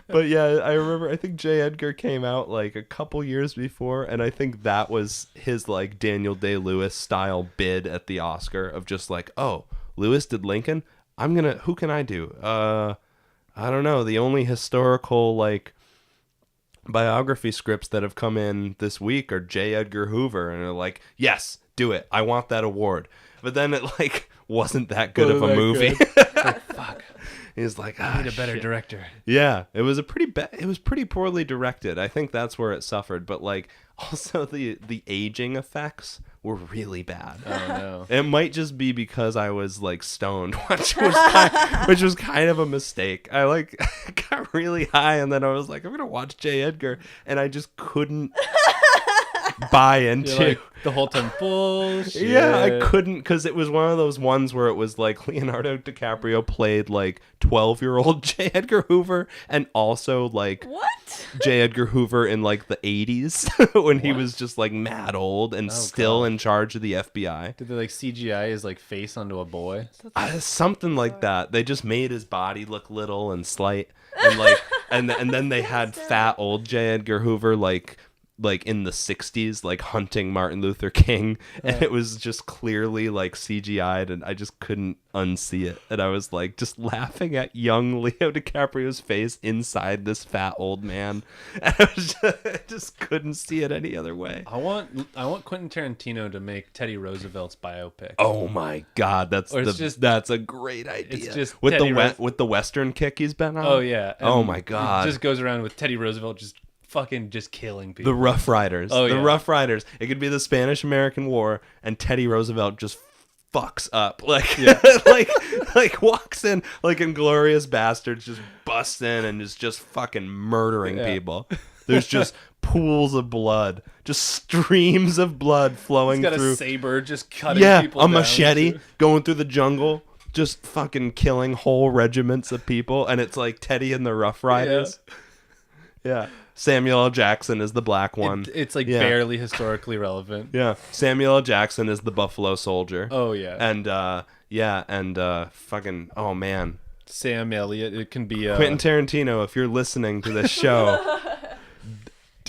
But yeah, I remember I think J. Edgar came out like a couple years before, and I think that was his like Daniel Day-Lewis style bid at the Oscar of just like, oh, Lewis did Lincoln? Who can I do? I don't know. The only historical like biography scripts that have come in this week are J. Edgar Hoover, and they're like, yes, do it. I want that award. But then it like wasn't that good of a movie. Fuck. He's like, I need a better director. Yeah, it was pretty poorly directed. I think that's where it suffered. But like, also the aging effects were really bad. Oh no. It might just be because I was like stoned, which was kind of a mistake. I like got really high, and then I was like, I'm gonna watch J. Edgar, and I just couldn't buy into. You're like, the whole time bullshit. Yeah, I couldn't, because it was one of those ones where it was like Leonardo DiCaprio played like 12-year-old J. Edgar Hoover, and also like What? J. Edgar Hoover in like the 80s when he was just like mad old and still in charge of the FBI. Did they like CGI his like face onto a boy? Something like that. They just made his body look little and slight, and like and then they had fat old J. Edgar Hoover like in the 60s, like hunting Martin Luther King, and it was just clearly like CGI'd, and I just couldn't unsee it. And I was like just laughing at young Leo DiCaprio's face inside this fat old man. And I just couldn't see it any other way. I want Quentin Tarantino to make Teddy Roosevelt's biopic. Oh my god, that's a great idea. It's just with Teddy with the Western kick he's been on. Oh yeah. Oh And my god. He just goes around with Teddy Roosevelt just fucking just killing people. The Rough Riders. Oh, the yeah. Rough Riders. It could be the Spanish-American War, and Teddy Roosevelt just fucks up. Like, like walks in like Inglourious Bastards, just busts in and is just fucking murdering people. There's just pools of blood, just streams of blood flowing He's got through. a saber just cutting people A down. machete going through the jungle, just fucking killing whole regiments of people, and it's like Teddy and the Rough Riders. Yeah. Samuel L. Jackson is the black one. It's like barely historically relevant. Yeah. Samuel L. Jackson is the Buffalo Soldier. Oh yeah. And fucking, oh man. Sam Elliott. It can be Quentin Tarantino, if you're listening to this show,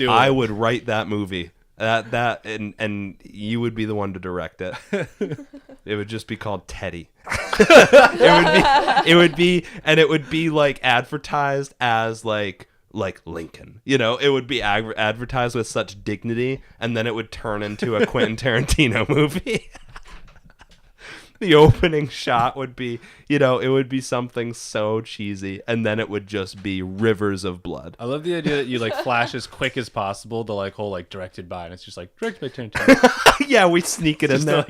I would write that movie. And you would be the one to direct it. It would just be called Teddy. it would be like advertised as like Lincoln, it would be advertised with such dignity, and then it would turn into a Quentin Tarantino movie. The opening shot would be, it would be something so cheesy, and then it would just be rivers of blood. I love the idea that you like flash as quick as possible the like whole like directed by, and it's just like directed by Tarantino. Yeah, we sneak it in there.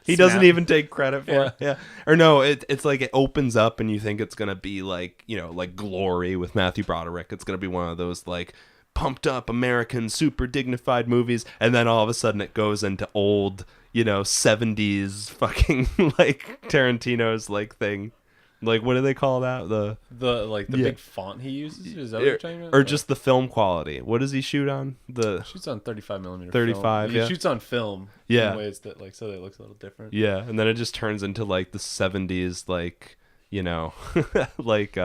He doesn't even take credit for it. Yeah. Or no, it's like it opens up and you think it's gonna be like, like Glory with Matthew Broderick. It's gonna be one of those like pumped up American super dignified movies, and then all of a sudden it goes into old 70s fucking like Tarantino's like thing. Like, what do they call that? The big font he uses? Is that what you're talking about? Or just the film quality. What does he shoot on? Shoots on 35 millimeter 35, film. yeah. He shoots on film in ways that like so that it looks a little different. Yeah, and then it just turns into like the 70s like, like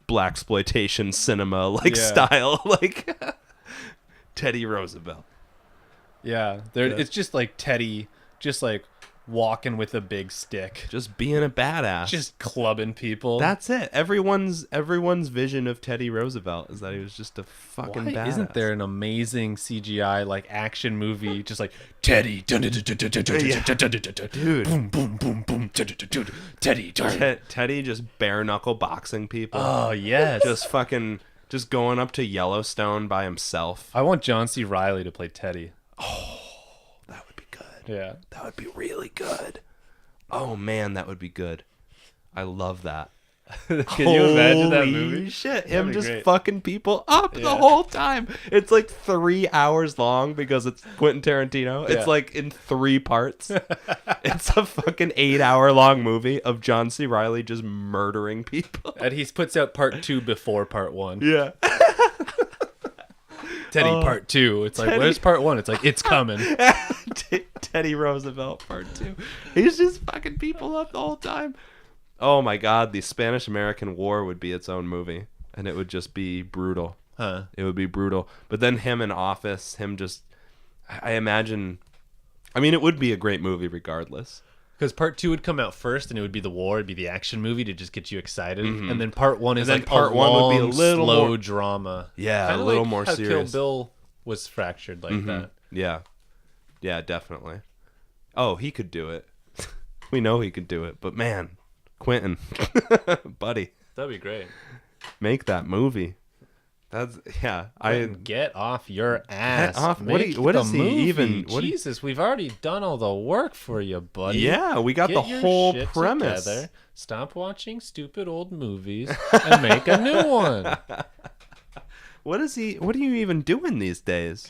blaxploitation cinema like style like Teddy Roosevelt. Yeah, it's just like Teddy, just like walking with a big stick, just being a badass, just clubbing people. That's it. Everyone's vision of Teddy Roosevelt is that he was just a fucking badass. Isn't there an amazing CGI like action movie, just like Teddy, dude, boom, boom, boom, boom, Teddy, Teddy just bare knuckle boxing people. Oh yes, just going up to Yellowstone by himself. I want John C. Reilly to play Teddy. Oh, that would be good. Yeah. That would be really good. Oh, man, that would be good. I love that. Can you imagine that movie? Holy shit. Him just fucking people up the whole time. It's like 3 hours long because it's Quentin Tarantino. It's like in 3 parts. It's a fucking 8-hour long movie of John C. Reilly just murdering people. And he puts out part 2 before part 1. Yeah. Teddy part 2. It's like, where's part 1? It's like, it's coming. Teddy Roosevelt part 2. He's just fucking people up the whole time. Oh my God, the Spanish-American War would be its own movie, and it would just be brutal. Huh. It would be brutal. But then him in office, I imagine, it would be a great movie regardless. Because part 2 would come out first, and it would be the war, it'd be the action movie to just get you excited, and then part 1 is like part 1 would be a little slow more drama. Yeah, Kinda a little like more how serious. Kill Bill was fractured like that. Yeah, definitely. Oh, he could do it. We know he could do it, but man, Quentin, buddy, That'd be great. make that movie. Get off your ass. Off. Make What the is he movie. even? Jesus, we've already done all the work for you, buddy. Yeah, we got Get the your whole shit premise. together. Stop watching stupid old movies and make a new one. What are you even doing these days?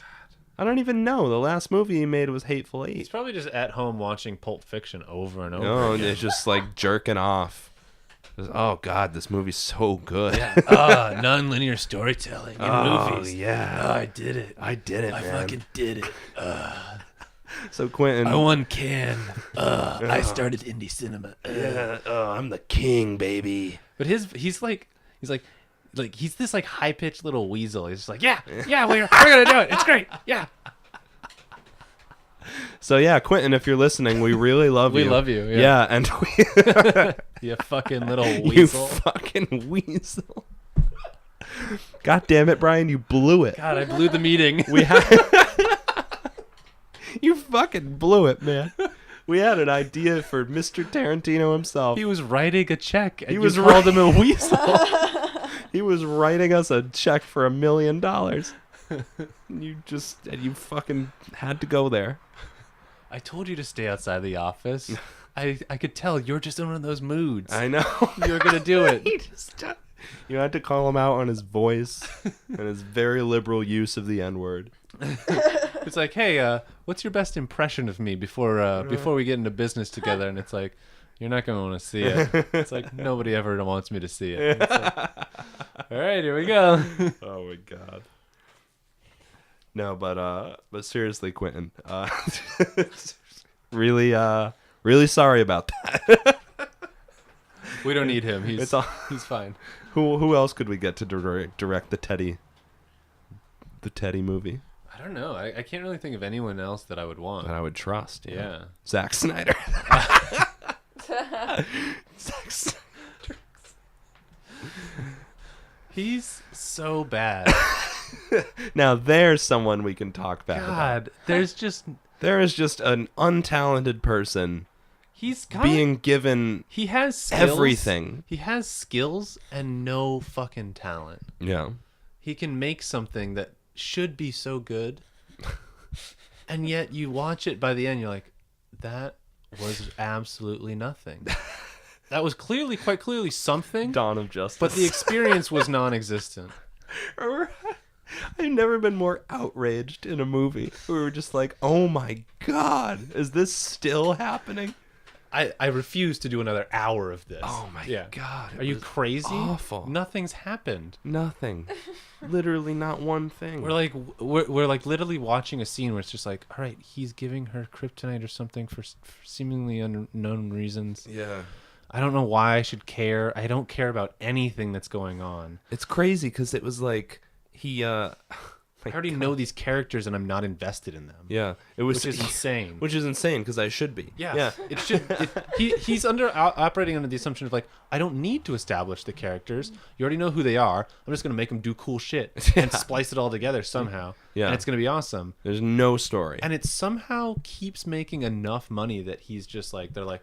I don't even know. The last movie he made was Hateful Eight. He's probably just at home watching Pulp Fiction over and over. Oh, again. it's just like jerking off. Oh God, this movie's so good. Non-linear storytelling in movies. Yeah. Oh, I did it. I did it, I man. fucking did it. So Quentin, I won Cannes. I started indie cinema. I'm the king, baby. But he's this like high pitched little weasel. He's just like, we're gonna do it. It's great. Yeah. So yeah, Quentin, if you're listening, we really love you. We love you. Yeah, and You fucking little you weasel. fucking weasel. God damn it, Brian, you blew it. God, I blew the meeting. You fucking blew it, man. We had an idea for Mr. Tarantino himself. He was writing a check, and He you was called him a weasel. He was writing us a check for $1 million. You fucking had to go there. I told you to stay outside the office. I could tell you're just in one of those moods. I know. You're gonna do it. You had to call him out on his voice and his very liberal use of the N-word. It's like, hey, what's your best impression of me before we get into business together? And it's like, you're not going to want to see it. It's like, nobody ever wants me to see it. It's like, all right, here we go. Oh my God. No, but seriously, Quentin, really sorry about that. We don't need him. He's fine. Who else could we get to direct the Teddy movie? I don't know. I can't really think of anyone else that I would want. That I would trust. Yeah. Zack Snyder. Sex. He's so bad. Now there's someone we can talk bad about. God, there is just an untalented person he's got being given he has skills, everything. He has skills and no fucking talent. Yeah. He can make something that should be so good, and yet you watch it by the end, you're like, that was absolutely nothing. That was quite clearly something. Dawn of Justice. But the experience was non-existent. I've never been more outraged in a movie. We were just like, oh my God, is this still happening? I refuse to do another hour of this. Oh my God. Are you crazy? Awful. Nothing's happened. Nothing. Literally not one thing. We're like literally watching a scene where it's just like, all right, he's giving her kryptonite or something for seemingly unknown reasons. Yeah. I don't know why I should care. I don't care about anything that's going on. It's crazy because it was like I already know these characters and I'm not invested in them. Yeah, it was which is insane. Which is insane because I should be. Yeah. It should. He's operating under the assumption of like, I don't need to establish the characters. You already know who they are. I'm just gonna make them do cool shit and splice it all together somehow. Yeah, and it's gonna be awesome. There's no story, and it somehow keeps making enough money that he's just like, they're like,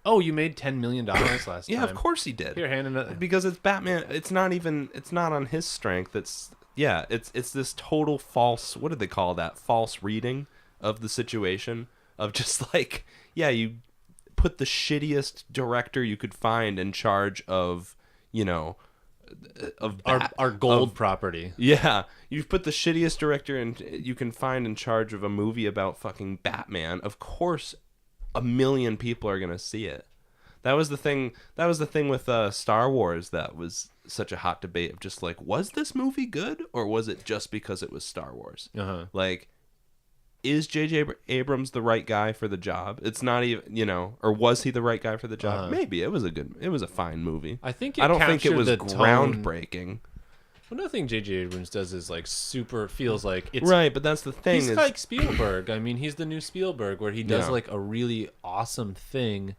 oh, you made $10 million last time. Yeah, of course he did. Here, hand it. Because it's Batman. It's not on his strength. It's this total false. What did they call that? False reading of the situation. Of just like, yeah, you put the shittiest director you could find in charge of, of our gold property. Yeah, you've put the shittiest director you can find in charge of a movie about fucking Batman. Of course, 1 million people are gonna see it. That was the thing with Star Wars that was such a hot debate of just like, was this movie good or was it just because it was Star Wars? Like, is J.J. Abrams the right guy for the job? It's not even, or was he the right guy for the job? Maybe it was a fine movie. I don't think it was groundbreaking. Well, nothing J.J. Abrams does is like super feels like it's right, but that's the thing. He's like Spielberg. I mean, he's the new Spielberg where he does like a really awesome thing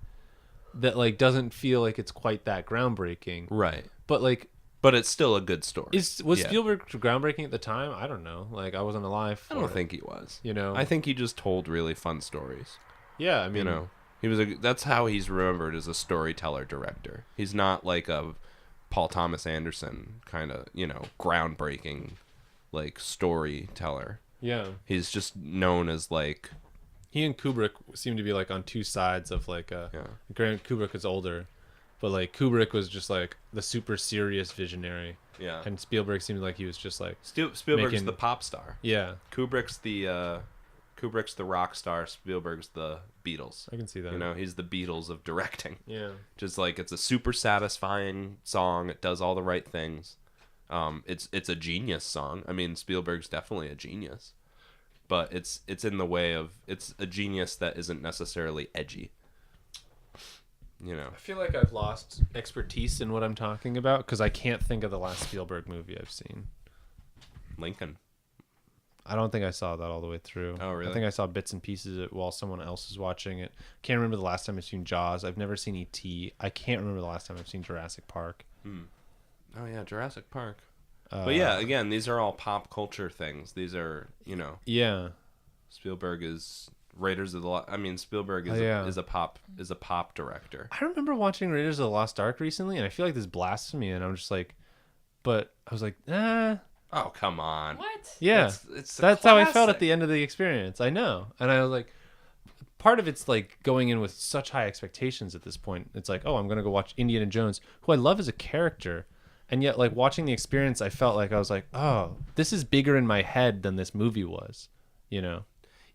that like doesn't feel like it's quite that groundbreaking. Right. But it's still a good story. Was Spielberg groundbreaking at the time? I don't know. Like, I wasn't alive for I don't think he was. I think he just told really fun stories. Yeah, I mean, he was that's how he's remembered as a storyteller director. He's not like a Paul Thomas Anderson kind of, groundbreaking like storyteller. Yeah. He's just known as like he and Kubrick seem to be like on two sides of like Grant Kubrick is older, but like Kubrick was just like the super serious visionary. Yeah. And Spielberg seemed like he was just like Spielberg's the pop star. Yeah. Kubrick's the rock star, Spielberg's the Beatles. I can see that. He's the Beatles of directing. Yeah. Just like it's a super satisfying song. It does all the right things. It's a genius song. I mean, Spielberg's definitely a genius. But it's in the way of it's a genius that isn't necessarily edgy. I feel like I've lost expertise in what I'm talking about because I can't think of the last Spielberg movie I've seen. Lincoln. I don't think I saw that all the way through. Oh, really? I think I saw bits and pieces of it while someone else was watching it. Can't remember the last time I've seen Jaws. I've never seen E.T. I can't remember the last time I've seen Jurassic Park. Oh, yeah, Jurassic Park. But yeah, again, these are all pop culture things. These are, Yeah. Spielberg is Raiders of the Lost. I mean, Spielberg is a pop director. I remember watching Raiders of the Lost Ark recently, and I feel like this blasphemy, and I'm just like, but I was like, Oh, come on. What? Yeah. That's how I felt at the end of the experience. I know. And I was like, part of it's like going in with such high expectations at this point. It's like, oh, I'm going to go watch Indiana Jones, who I love as a character. And yet, like, watching the experience, I felt like I was like, oh, this is bigger in my head than this movie was,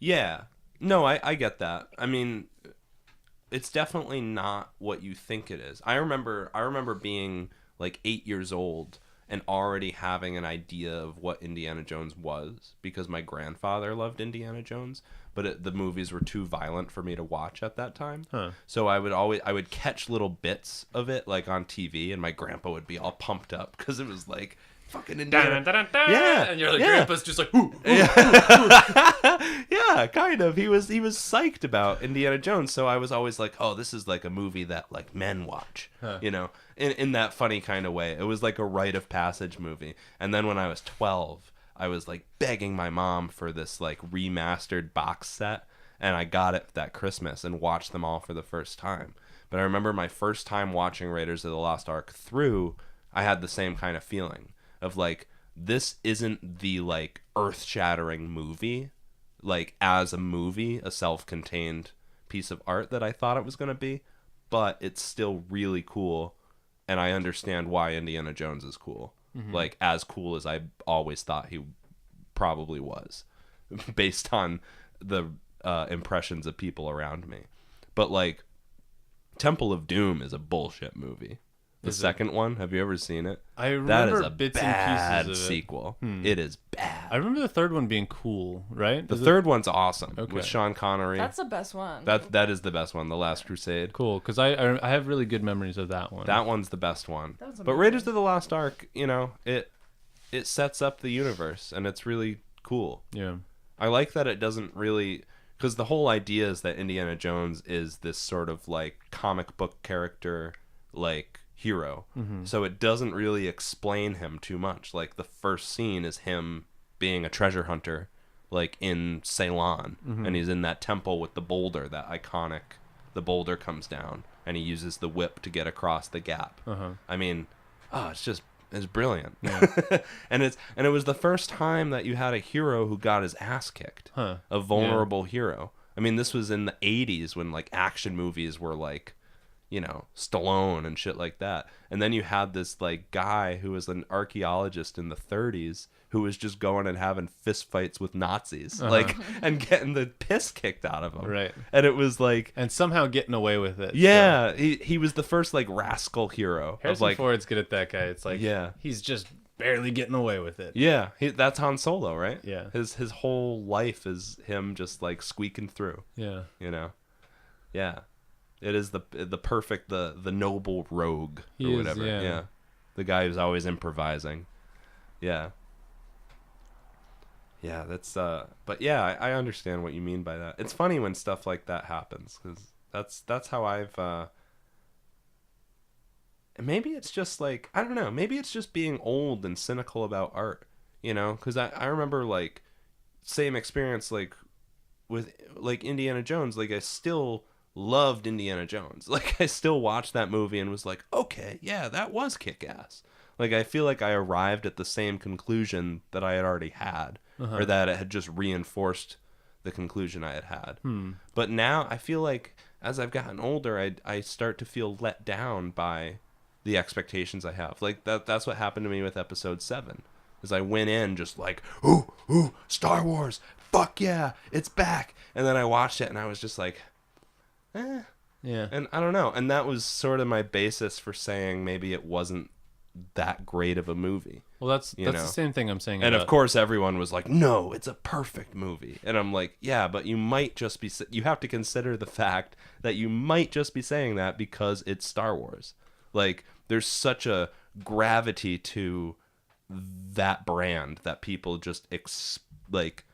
Yeah. No, I get that. I mean, it's definitely not what you think it is. I remember being like 8 years old and already having an idea of what Indiana Jones was because my grandfather loved Indiana Jones, but the movies were too violent for me to watch at that time. So I would catch little bits of it like on TV, and my grandpa would be all pumped up because it was like fucking Indiana. Yeah, and your grandpa's just like, ooh. Yeah, kind of. He was psyched about Indiana Jones, so I was always like, oh, this is like a movie that like men watch, you know, in that funny kind of way. It was like a rite of passage movie. And then when I was 12, I was like begging my mom for this like remastered box set, and I got it that Christmas and watched them all for the first time. But I remember my first time watching Raiders of the Lost Ark through, I had the same kind of feeling of like, this isn't the like earth-shattering movie, like as a movie, a self-contained piece of art that I thought it was going to be, but it's still really cool, and I understand why Indiana Jones is cool. Like as cool as I always thought he probably was, based on the impressions of people around me. But like, Temple of Doom is a bullshit movie. The second one, have you ever seen it? I remember that is a bits bad and pieces of sequel. It is bad. I remember the third one being cool, right? The third one's awesome Okay. with Sean Connery. That's the best one. That is the best one, The Last Crusade. Cool, because I have really good memories of that one. That one's the best one. That was But amazing. Raiders of the Lost Ark, you know, it sets up the universe, and it's really cool. Yeah. I like that it doesn't really, because the whole idea is that Indiana Jones is this sort of like comic book character, like hero. So it doesn't really explain him too much. Like the first scene is him being a treasure hunter, like in Ceylon, and he's in that temple with the boulder, that iconic. The boulder comes down, and he uses the whip to get across the gap. I mean, it's brilliant. Yeah. and it was the first time that you had a hero who got his ass kicked. A vulnerable hero. I mean, this was in the 80s when like action movies were like, you know, Stallone and shit like that. And then you had this like guy who was an archaeologist in the 30s who was just going and having fist fights with Nazis, like, and getting the piss kicked out of him. Right. And it was like, And somehow getting away with it. yeah, So. he was the first like rascal hero. Harrison of like, Ford's good at that guy. It's like, Yeah. he's just barely getting away with it. yeah, that's Han Solo, right? Yeah. His whole life is him just like squeaking through. Yeah. You know. Yeah. It is the perfect the noble rogue He or is, whatever. yeah. The guy who's always improvising. Yeah. Yeah, that's but yeah, I understand what you mean by that. It's funny when stuff like that happens, cuz that's how I've and maybe it's just like, I don't know, maybe it's just being old and cynical about art, you know, cuz I remember like same experience like with like Indiana Jones, like I still loved Indiana Jones. Like I still watched that movie and was like, okay, yeah, that was kick-ass. Like I feel like I arrived at the same conclusion that I had already had, or that it had just reinforced the conclusion I had had. But now I feel like as I've gotten older, I start to feel let down by the expectations I have. Like that's what happened to me with episode 7. Is I went in just like, ooh, Star Wars, fuck yeah, it's back. And then I watched it and I was just like, Yeah. and I don't know. And that was sort of my basis for saying maybe it wasn't that great of a movie. Well, that's know? the same thing I'm saying. And about, of course, everyone was like, no, it's a perfect movie. And I'm like, yeah, but you might just be, you have to consider the fact that you might just be saying that because it's Star Wars. Like, there's such a gravity to that brand that people just, like,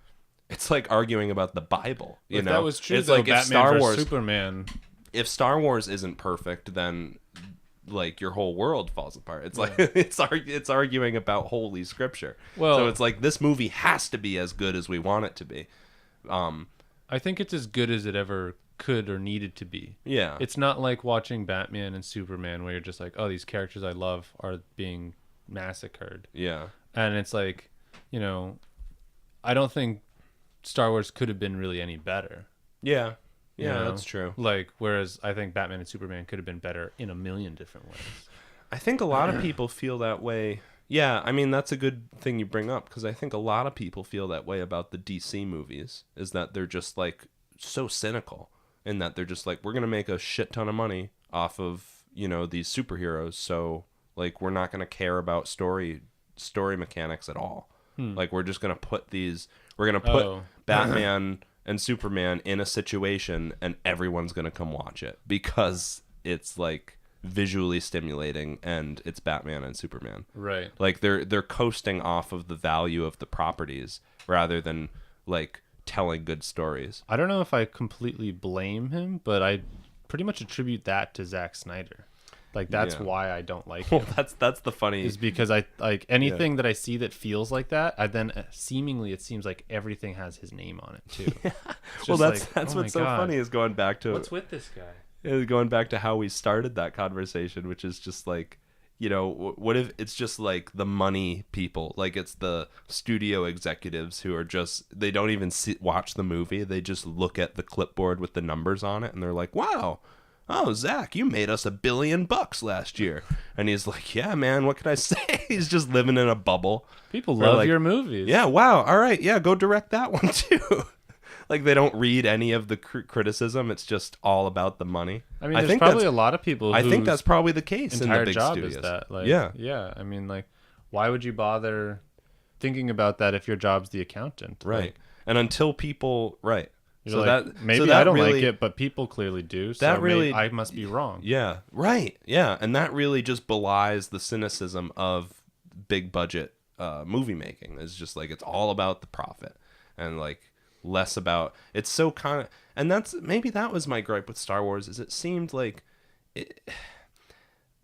it's like arguing about the Bible. You if know, that was true, it's though, like if Batman Star versus Wars, Superman. if Star Wars isn't perfect, then like your whole world falls apart. It's like it's arguing about holy scripture. Well, so it's like this movie has to be as good as we want it to be. I think it's as good as it ever could or needed to be. Yeah, It's not like watching Batman and Superman where you're just like, oh, these characters I love are being massacred. yeah, And it's like, you know, I don't think Star Wars could have been really any better. yeah, you yeah. know? That's true. Like, whereas I think Batman and Superman could have been better in a million different ways. I think a lot of people feel that way. Yeah, I mean that's a good thing you bring up because I think a lot of people feel that way about the DC movies. Is that they're just like so cynical, in that they're just like, we're gonna make a shit ton of money off of, you know, these superheroes, so like we're not gonna care about story mechanics at all. Like we're just gonna put Batman and Superman in a situation and everyone's gonna come watch it because it's like visually stimulating and it's Batman and Superman. Right. Like they're coasting off of the value of the properties rather than like telling good stories. I don't know if I completely blame him, but I pretty much attribute that to Zack Snyder. Like that's why I don't like him. Well, that's the funny is because I like anything that I see that feels like that. I then seemingly it seems like everything has his name on it too. Well, that's oh what's so funny is going back to what's with this guy. Going back to how we started that conversation, which is just like, you know, what if it's just like the money people, like it's the studio executives who are just, they don't even watch the movie. They just look at the clipboard with the numbers on it and they're like, wow. Oh, Zach, you made us $1 billion last year. And he's like, yeah, man, what can I say? He's just living in a bubble. People love like, your movies. Yeah, wow. All right. Yeah, go direct that one too. Like they don't read any of the criticism. It's just all about the money. I mean, there's probably a lot of people I think that's probably the case in the big job studios. Is that. Like, yeah. Yeah. I mean, like, why would you bother thinking about that if your job's the accountant? Right. Like, and until people, right. So like, that maybe so that I don't really, like it, but people clearly do. So that really, I must be wrong. Yeah, right. Yeah, and that really just belies the cynicism of big budget movie making. It's just like it's all about the profit and like less about. It's so kind of, and that's maybe that was my gripe with Star Wars. Is it seemed like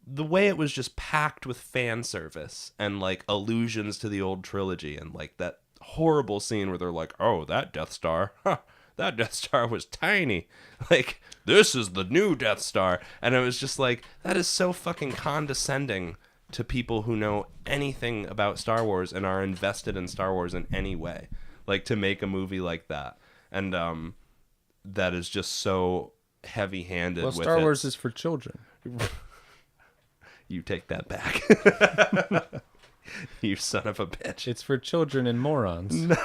the way it was just packed with fan service and like allusions to the old trilogy and like that horrible scene where they're like, "Oh, that Death Star." Huh. That Death Star was tiny. Like, this is the new Death Star. And it was just like, that is so fucking condescending to people who know anything about Star Wars and are invested in Star Wars in any way. Like, to make a movie like that. And that is just so heavy-handed with Star Wars is for children. You take that back. You son of a bitch. It's for children and morons.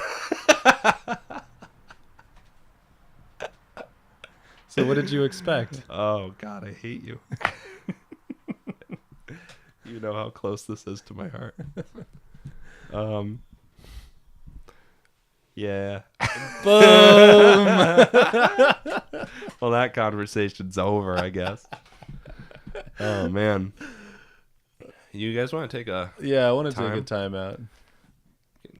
So what did you expect? Oh, God, I hate you. You know how close this is to my heart. Yeah. Boom! Well, that conversation's over, I guess. Oh, man. You guys want to take a... Yeah, I want to take a timeout.